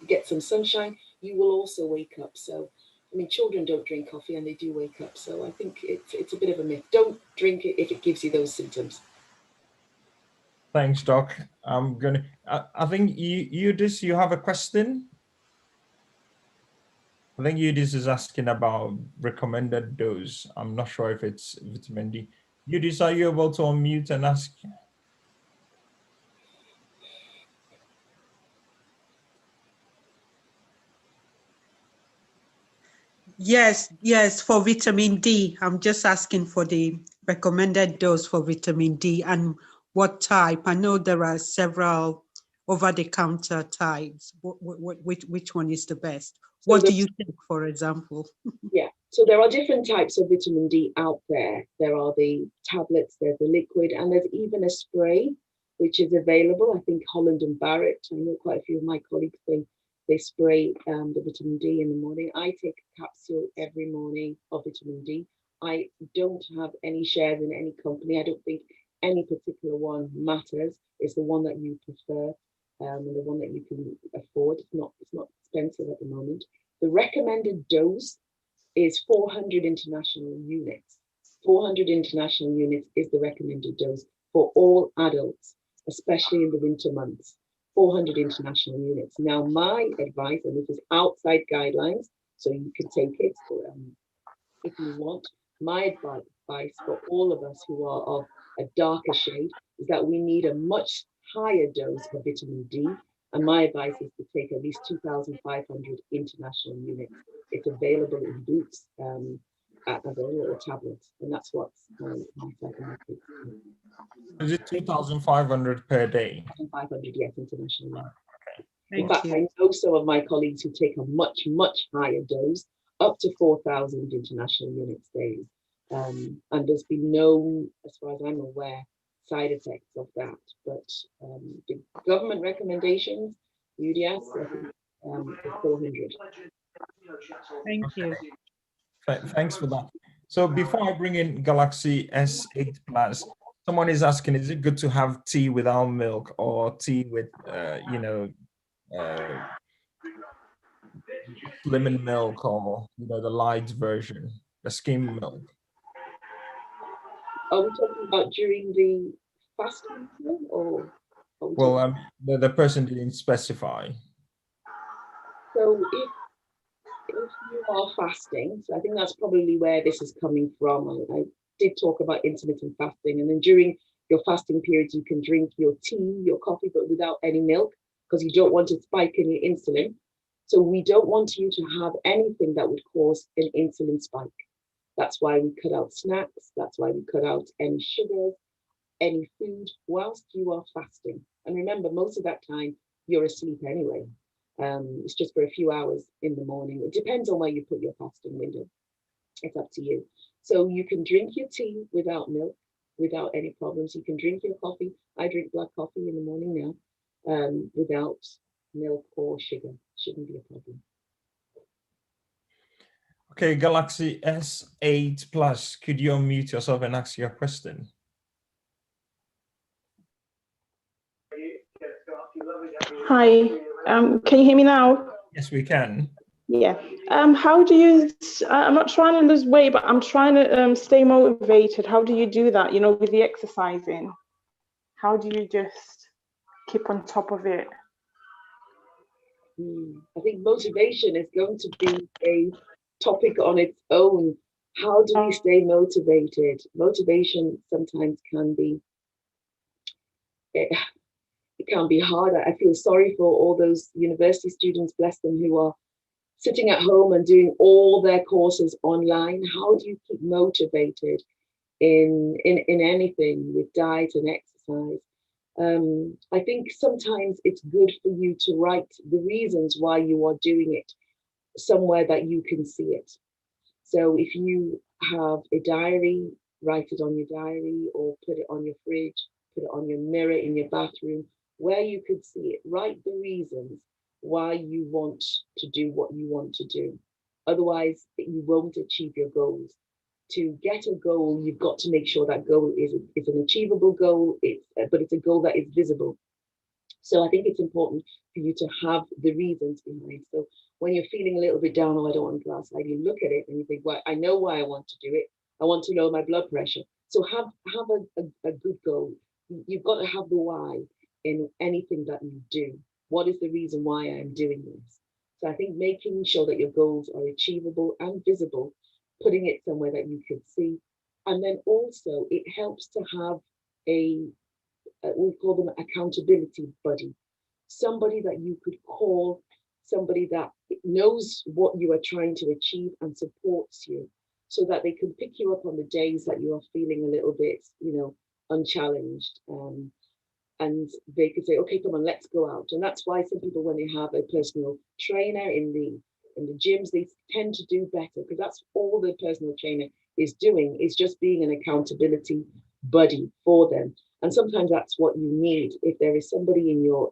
get some sunshine, you will also wake up. So, I mean, children don't drink coffee and they do wake up. So I think it's a bit of a myth. Don't drink it if it gives you those symptoms. Thanks, Doc. I think Eudis, you have a question? I think Eudis is asking about recommended dose. I'm not sure if it's vitamin D. Eudis, are you able to unmute and ask? Yes, for vitamin D. I'm just asking for the recommended dose for vitamin D and what type. I know there are several over-the-counter types. Which one is the best? So what do you take, for example? Yeah, so there are different types of vitamin D out there. There are the tablets, there's the liquid, and there's even a spray, which is available. I think Holland and Barrett, I know quite a few of my colleagues, they spray the vitamin D in the morning. I take a capsule every morning of vitamin D. I don't have any shares in any company. I don't think any particular one matters. It's the one that you prefer and the one that you can afford. It's not expensive at the moment. The recommended dose is 400 international units. 400 international units is the recommended dose for all adults, especially in the winter months. 400 international units. Now, my advice, and this is outside guidelines, so you can take it if you want. My advice for all of us who are of a darker shade is that we need a much higher dose of vitamin D. And my advice is to take at least 2,500 international units. It's available in Boots as a little tablet, and that's what's my second. Is it 2,500 per day? 2,500, yes, international. Okay. In fact, I know some of my colleagues who take a much, much higher dose, up to 4,000 international units days. And there's been no, as far as I'm aware, side effects of that. But the government recommendations, UDS, is 400. Thank you. Thanks for that. So before I bring in Galaxy S8 Plus, someone is asking, is it good to have tea without milk or tea with, lemon milk or, the light version, the skim milk? Are we talking about during the fasting or? Well, the person didn't specify. So if you are fasting, so I think that's probably where this is coming from. I did talk about intermittent fasting, and then during your fasting periods, you can drink your tea, your coffee, but without any milk, because you don't want to spike in your insulin. So we don't want you to have anything that would cause an insulin spike. That's why we cut out snacks. That's why we cut out any sugars, any food whilst you are fasting. And remember, most of that time you're asleep anyway. It's just for a few hours in the morning. It depends on where you put your fasting window. It's up to you. So you can drink your tea without milk, without any problems. You can drink your coffee. I drink black coffee in the morning now, without milk or sugar. Shouldn't be a problem. Okay, Galaxy S8 Plus, could you unmute yourself and ask your question? Hi, can you hear me now? Yes, we can. Yeah. How do you, I'm not trying to lose weight, but I'm trying to stay motivated. How do you do that, with the exercising? How do you just keep on top of it? I think motivation is going to be a topic on its own. How do we stay motivated? Motivation sometimes can be, it can be hard. I feel sorry for all those university students, bless them, who are sitting at home and doing all their courses online. How do you keep motivated in anything with diet and exercise? I think sometimes it's good for you to write the reasons why you are doing it somewhere that you can see it. So if you have a diary, write it on your diary or put it on your fridge, put it on your mirror in your bathroom, where you could see it. Write the reasons why you want to do what you want to do. Otherwise, you won't achieve your goals. To get a goal, you've got to make sure that goal is an achievable goal, but it's a goal that is visible. So I think it's important for you to have the reasons behind. So when you're feeling a little bit down, oh, I don't want a glass slide, you look at it and you think, well, I know why I want to do it. I want to lower my blood pressure. So have a good goal. You've got to have the why in anything that you do. What is the reason why I'm doing this? So I think making sure that your goals are achievable and visible, putting it somewhere that you can see. And then also it helps to have we call them accountability buddy, somebody that you could call, somebody that knows what you are trying to achieve and supports you, so that they can pick you up on the days that you are feeling a little bit, unchallenged. And they could say, okay, come on, let's go out. And that's why some people, when they have a personal trainer in the gyms, they tend to do better, because that's all the personal trainer is doing, is just being an accountability buddy for them. And sometimes that's what you need. If there is somebody in your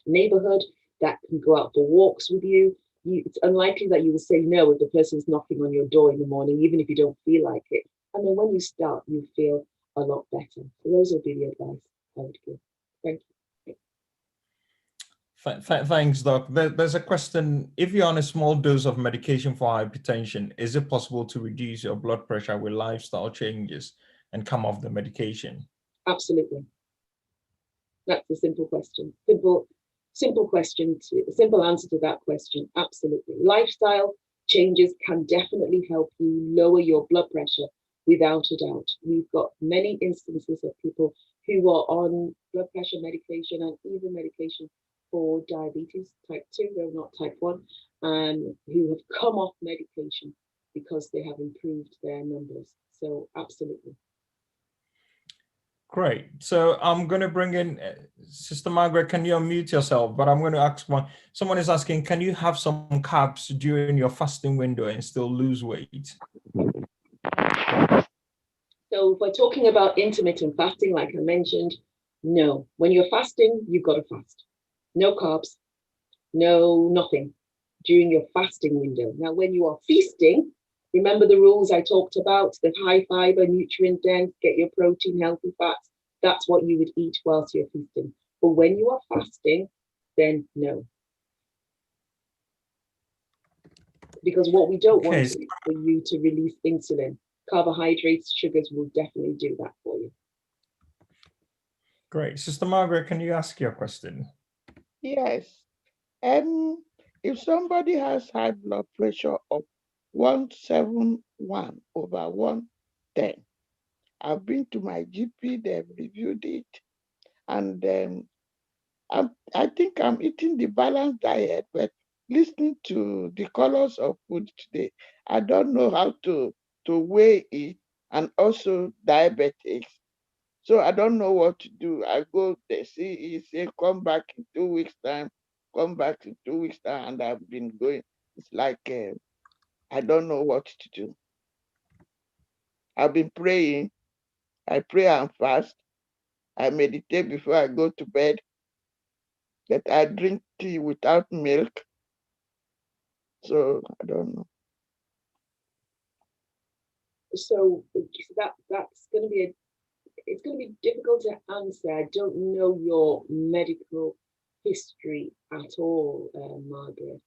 neighborhood that can go out for walks with you, it's unlikely that you will say no if the person's knocking on your door in the morning, even if you don't feel like it. And then when you start, you feel a lot better. So those would be the advice I would give. Thank you. Thanks, Doc. There's a question. If you're on a small dose of medication for hypertension, is it possible to reduce your blood pressure with lifestyle changes and come off the medication? Absolutely. That's a simple question. Simple question, simple answer to that question. Absolutely. Lifestyle changes can definitely help you lower your blood pressure without a doubt. We've got many instances of people who are on blood pressure medication and even medication for diabetes type 2, though not type 1, who have come off medication because they have improved their numbers. So absolutely. Great. So I'm going to bring in Sister Margaret. Can you unmute yourself? But I'm going to ask one. Someone is asking, can you have some carbs during your fasting window and still lose weight? So if we're talking about intermittent fasting, like I mentioned, no. When you're fasting, you've got to fast. No carbs, no nothing during your fasting window. Now, when you are feasting, remember the rules I talked about, the high fiber, nutrient dense, get your protein, healthy fats. That's what you would eat whilst you're feasting. But when you are fasting, then no. Because what we don't want is for you to release insulin. Carbohydrates, sugars will definitely do that for you. Great. Sister Margaret, can you ask your question? Yes. If somebody has high blood pressure of 171 over 110, I've been to my GP, they've reviewed it, and I think I'm eating the balanced diet, but listening to the colors of food today, I don't know how to weigh it, and also diabetics. So I don't know what to do. I go, they see, say, come back in 2 weeks' time, come back in 2 weeks' time, and I've been going. It's like, I don't know what to do. I've been praying. I pray and fast. I meditate before I go to bed. That I drink tea without milk. So I don't know. So that's going to be it's going to be difficult to answer. I don't know your medical history at all, Margaret.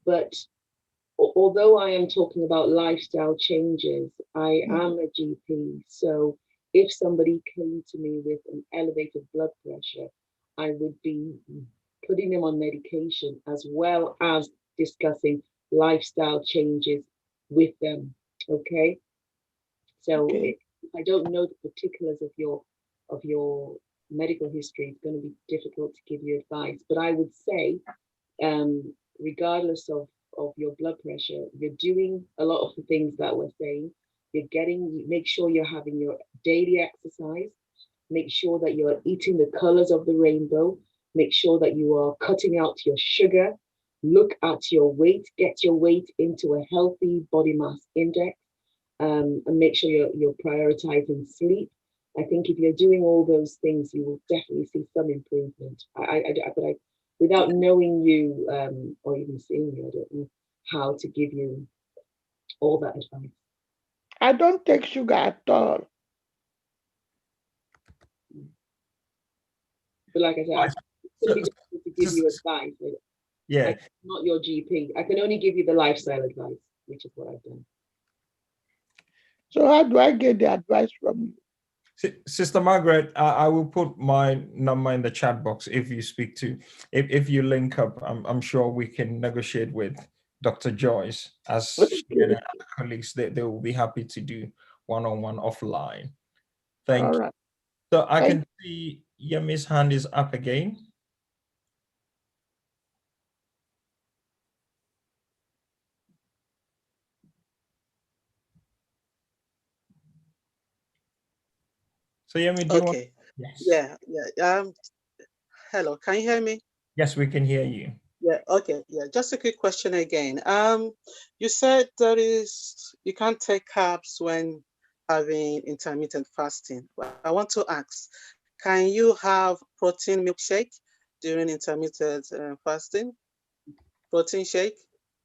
But although I am talking about lifestyle changes, I am a GP. So if somebody came to me with an elevated blood pressure, I would be putting them on medication as well as discussing lifestyle changes with them. Okay. So Okay. if I don't know the particulars of your medical history, it's going to be difficult to give you advice. But I would say, regardless of your blood pressure, you're doing a lot of the things that we're saying. Make sure you're having your daily exercise. Make sure that you're eating the colors of the rainbow. Make sure that you are cutting out your sugar. Look at your weight. Get your weight into a healthy body mass index. And make sure you're prioritizing sleep. I think if you're doing all those things, you will definitely see some improvement. But without knowing you or even seeing you, I don't know how to give you all that advice. I don't take sugar at all. But like I said, I simply just want to give you advice. Yeah. I'm not your GP. I can only give you the lifestyle advice, which is what I've done. So how do I get the advice from you? Sister Margaret, I will put my number in the chat box if you speak to, if you link up, I'm sure we can negotiate with Dr. Joyce as she and her colleagues. They will be happy to do one-on-one offline. Thank you. Right. So I can see Yemi's hand is up again. So Yemi, do you want? Yes. Yeah. Hello, can you hear me? Yes, we can hear you. Yeah, okay. Yeah, just a quick question again. You said you can't take carbs when having intermittent fasting. Well, I want to ask, can you have protein milkshake during intermittent fasting? Protein shake?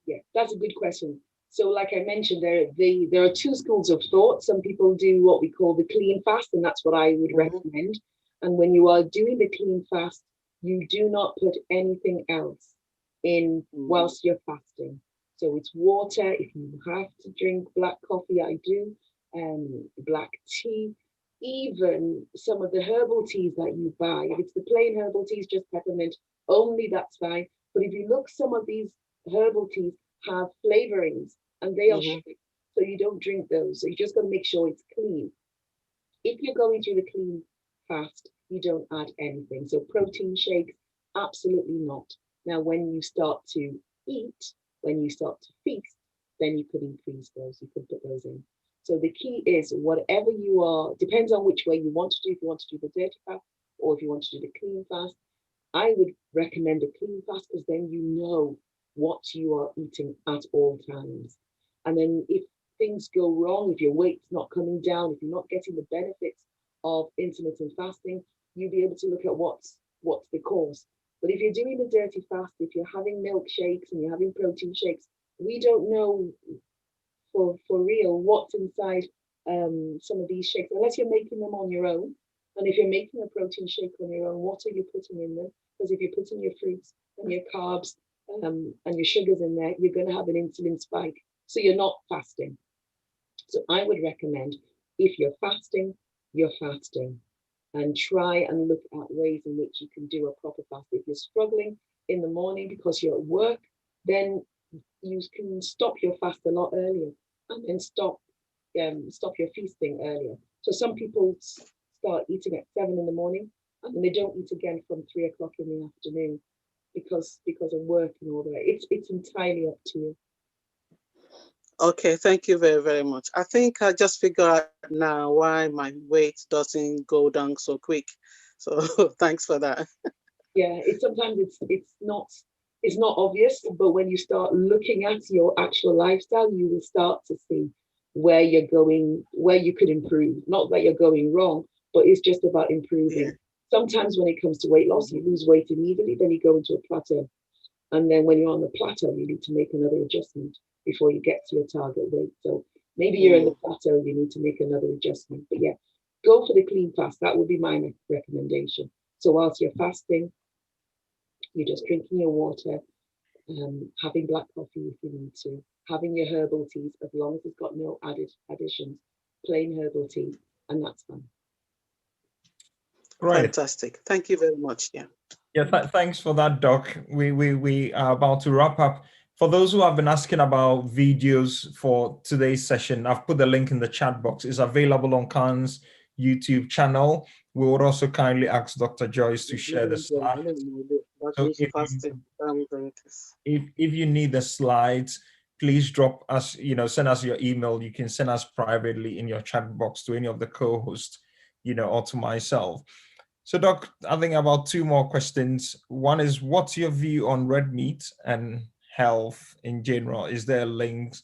Yeah, that's a good question. So like I mentioned, there are two schools of thought. Some people do what we call the clean fast, and that's what I would recommend. And when you are doing the clean fast, you do not put anything else in whilst you're fasting. So it's water. If you have to drink black coffee, I do, black tea, even some of the herbal teas that you buy. If it's the plain herbal teas, just peppermint only, that's fine. But if you look, some of these herbal teas have flavorings and they are sugar, so you don't drink those. So you just got to make sure it's clean. If you're going through the clean fast, you don't add anything. So protein shakes, absolutely not. Now, when you start to eat, when you start to feast, then you could increase those, you could put those in. So the key is whatever you are, depends on which way you want to do, if you want to do the dirty fast or if you want to do the clean fast. I would recommend a clean fast because then you know what you are eating at all times. And then if things go wrong, if your weight's not coming down, if you're not getting the benefits of intermittent fasting, you'll be able to look at what's the cause. But if you're doing the dirty fast, if you're having milkshakes and you're having protein shakes, we don't know for real what's inside some of these shakes, unless you're making them on your own. And if you're making a protein shake on your own, what are you putting in them? Because if you're putting your fruits and your carbs and your sugars in there, you're going to have an insulin spike. So you're not fasting. So I would recommend, if you're fasting, and try and look at ways in which you can do a proper fast. If you're struggling in the morning because you're at work, then you can stop your fast a lot earlier and then stop your feasting earlier. So some people start eating at 7 in the morning and they don't eat again from 3 o'clock in the afternoon because of work and all that. It's entirely up to you. Okay, thank you very, very much. I think I just figured out now why my weight doesn't go down so quick. So thanks for that. Yeah, sometimes it's not obvious, but when you start looking at your actual lifestyle, you will start to see where you're going, where you could improve. Not that you're going wrong, but it's just about improving. Yeah. Sometimes when it comes to weight loss, you lose weight immediately, then you go into a plateau. And then when you're on the plateau, you need to make another adjustment before you get to your target weight. So maybe you're in the plateau, you need to make another adjustment. But yeah, go for the clean fast. That would be my recommendation. So whilst you're fasting, you're just drinking your water, having black coffee if you need to, having your herbal teas, as long as it's got no added additions, plain herbal tea, and that's fine. Great. Fantastic. Thank you very much. Yeah. Yeah, thanks for that, Doc. We are about to wrap up. For those who have been asking about videos for today's session, I've put the link in the chat box. It's available on CAHN's YouTube channel. We would also kindly ask Dr. Joyce to share the slides. So if you need the slides, please drop us, send us your email. You can send us privately in your chat box to any of the co-hosts, or to myself. So Doc, I think about 2 more questions. One is, what's your view on red meat and health in general? Is there links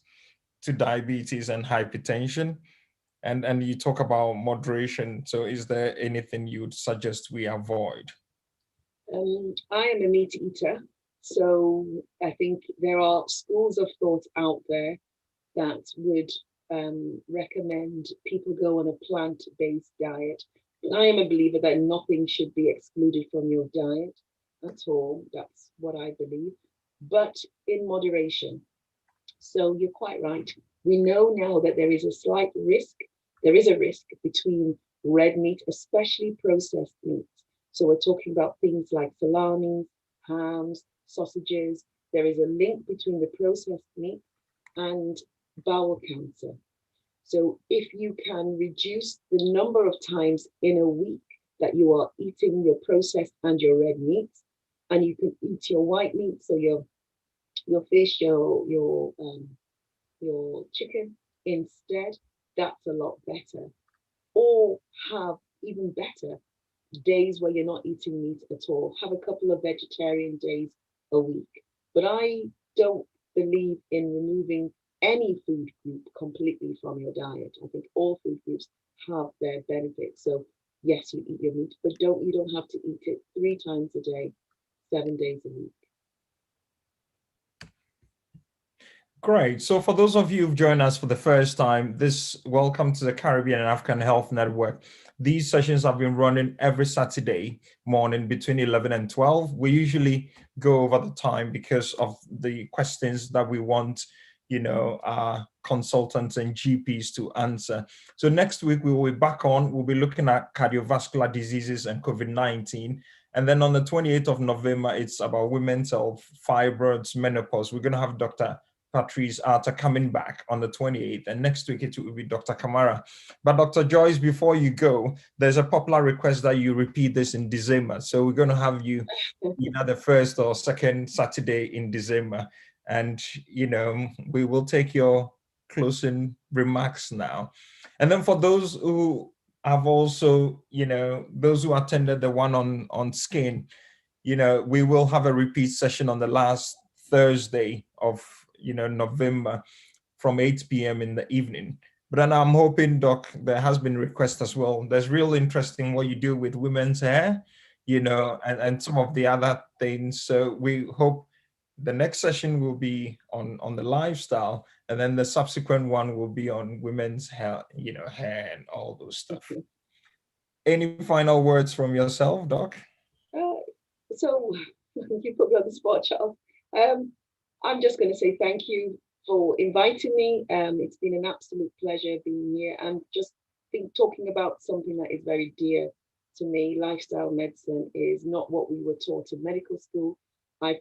to diabetes and hypertension? And you talk about moderation. So is there anything you would suggest we avoid? I am a meat eater, so I think there are schools of thought out there that would recommend people go on a plant-based diet. I am a believer that nothing should be excluded from your diet at all. That's what I believe, but in moderation. So you're quite right. We know now that there is a slight risk. There is a risk between red meat, especially processed meats. So we're talking about things like salami, hams, sausages. There is a link between the processed meat and bowel cancer. So if you can reduce the number of times in a week that you are eating your processed and your red meats, and you can eat your white meat, so your fish, your chicken instead, that's a lot better. Or have even better days where you're not eating meat at all. Have a couple of vegetarian days a week. But I don't believe in removing any food group completely from your diet. I think all food groups have their benefits. So yes, you eat your meat, but you don't have to eat it 3 times a day, 7 days a week. Great. So for those of you who've joined us for the first time, welcome to the Caribbean and African Health Network. These sessions have been running every Saturday morning between 11 and 12. We usually go over the time because of the questions that we want, our consultants and GPs to answer. So next week we will be back on. We'll be looking at cardiovascular diseases and COVID-19. And then on the 28th of November, it's about women's health, fibroids, menopause. We're going to have Dr. Patrice Arthur coming back on the 28th, and next week it will be Dr. Kamara. But Dr. Joyce, before you go, there's a popular request that you repeat this in December. So we're going to have you either the first or second Saturday in December. And, we will take your closing remarks now. And then for those who have also, those who attended the one on skin, we will have a repeat session on the last Thursday of November from 8 p.m. in the evening. But then I'm hoping, Doc, there has been requests as well. There's real interest in what you do with women's hair, and some of the other things. So we hope the next session will be on the lifestyle, and then the subsequent one will be on women's hair, hair and all those stuff. Any final words from yourself, Doc? So you put me on the spot, Charles. I'm just going to say thank you for inviting me. It's been an absolute pleasure being here and just talking about something that is very dear to me. Lifestyle medicine is not what we were taught in medical school. I've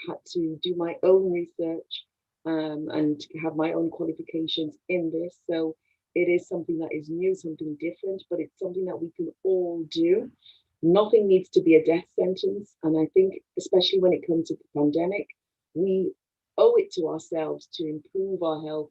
had to do my own research and have my own qualifications in this. So it is something that is new, something different, but it's something that we can all do. Nothing needs to be a death sentence. And I think, especially when it comes to the pandemic, we owe it to ourselves to improve our health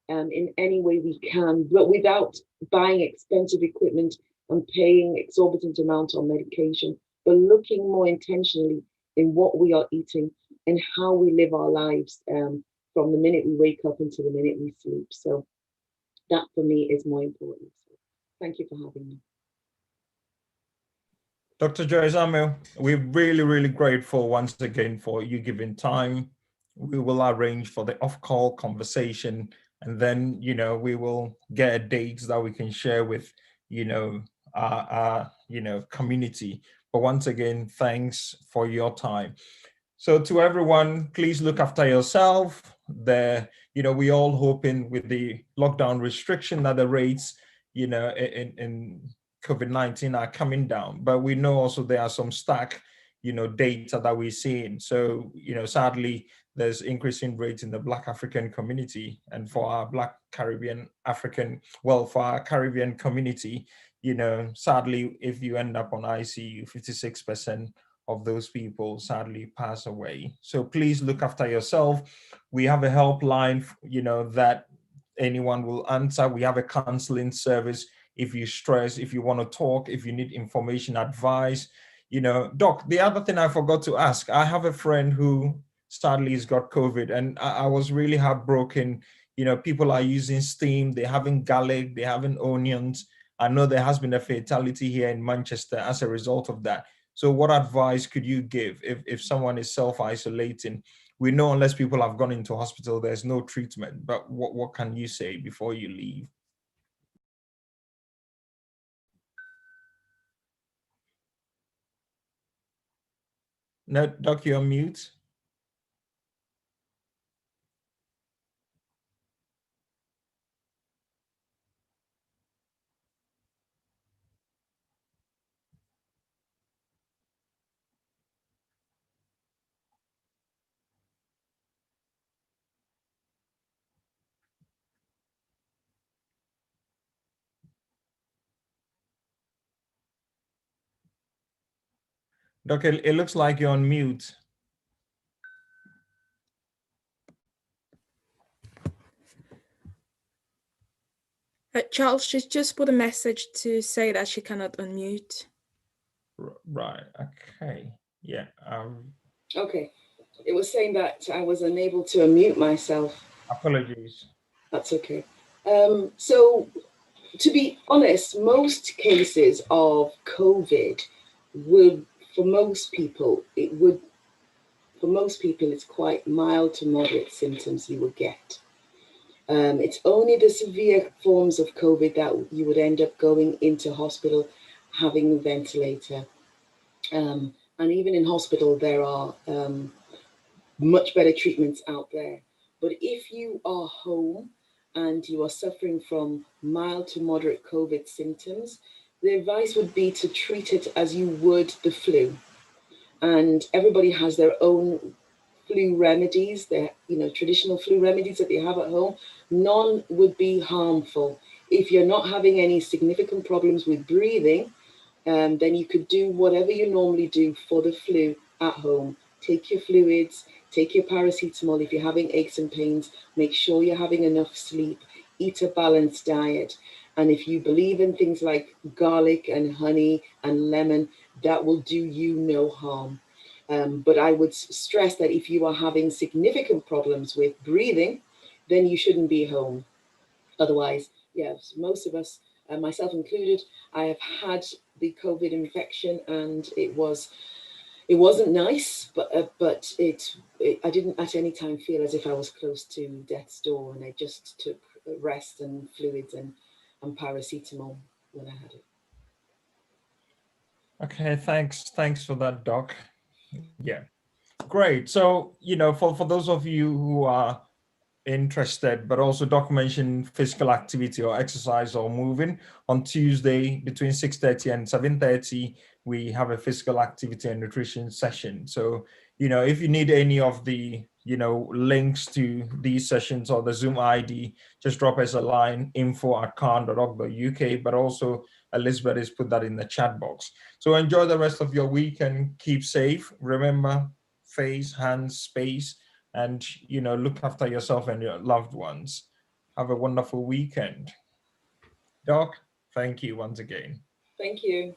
in any way we can, but without buying expensive equipment and paying exorbitant amounts on medication, but looking more intentionally in what we are eating and how we live our lives from the minute we wake up until the minute we sleep. So that for me is more important. So thank you for having me. Dr. Joyce Amil, we're really, really grateful once again for you giving time. We will arrange for the off-call conversation, and then, we will get a date that we can share with, our community. But once again, thanks for your time. So to everyone, please look after yourself. We all hoping with the lockdown restriction that the rates, in COVID-19 are coming down, but we know also there are some stark, data that we're seeing. So, sadly, there's increasing rates in the Black African community, and for our Black Caribbean for our Caribbean community, sadly, if you end up on ICU, 56% of those people sadly pass away. So please look after yourself. We have a helpline, that anyone will answer. We have a counseling service. If you stress, if you want to talk, if you need information, advice, Doc, the other thing I forgot to ask, I have a friend who sadly has got COVID, and I was really heartbroken. People are using steam, they're having garlic, they're having onions. I know there has been a fatality here in Manchester as a result of that. So what advice could you give if someone is self-isolating? We know unless people have gone into hospital, there's no treatment, but what can you say before you leave? No, Doc, you're on mute. Doc, it looks like you're on mute. Charles, she's just put a message to say that she cannot unmute. Right, okay, yeah. Okay, it was saying that I was unable to unmute myself. Apologies. That's okay. So to be honest, most cases of COVID would, for most people, it's quite mild to moderate symptoms you would get. It's only the severe forms of COVID that you would end up going into hospital, having a ventilator. And even in hospital, there are much better treatments out there. But if you are home and you are suffering from mild to moderate COVID symptoms, the advice would be to treat it as you would the flu. And everybody has their own flu remedies, their traditional flu remedies that they have at home. None would be harmful. If you're not having any significant problems with breathing, then you could do whatever you normally do for the flu at home. Take your fluids, take your paracetamol. If you're having aches and pains, make sure you're having enough sleep, eat a balanced diet. And if you believe in things like garlic and honey and lemon, that will do you no harm. But I would stress that if you are having significant problems with breathing, then you shouldn't be home. Otherwise, yes, most of us, myself included, I have had the COVID infection, and it wasn't nice, but I didn't at any time feel as if I was close to death's door, and I just took rest and fluids and paracetamol when I had it. Okay, thanks for that, Doc. Yeah, great. So, for those of you who are interested, but also Doc mentioned physical activity or exercise or moving. On Tuesday between 6:30 and 7:30, we have a physical activity and nutrition session. So, if you need any of the, links to these sessions or the Zoom ID, just drop us a line, info@cahn.org.uk, but also Elizabeth has put that in the chat box. So enjoy the rest of your week and keep safe. Remember, face, hands, space, and look after yourself and your loved ones. Have a wonderful weekend. Doc, thank you once again. Thank you.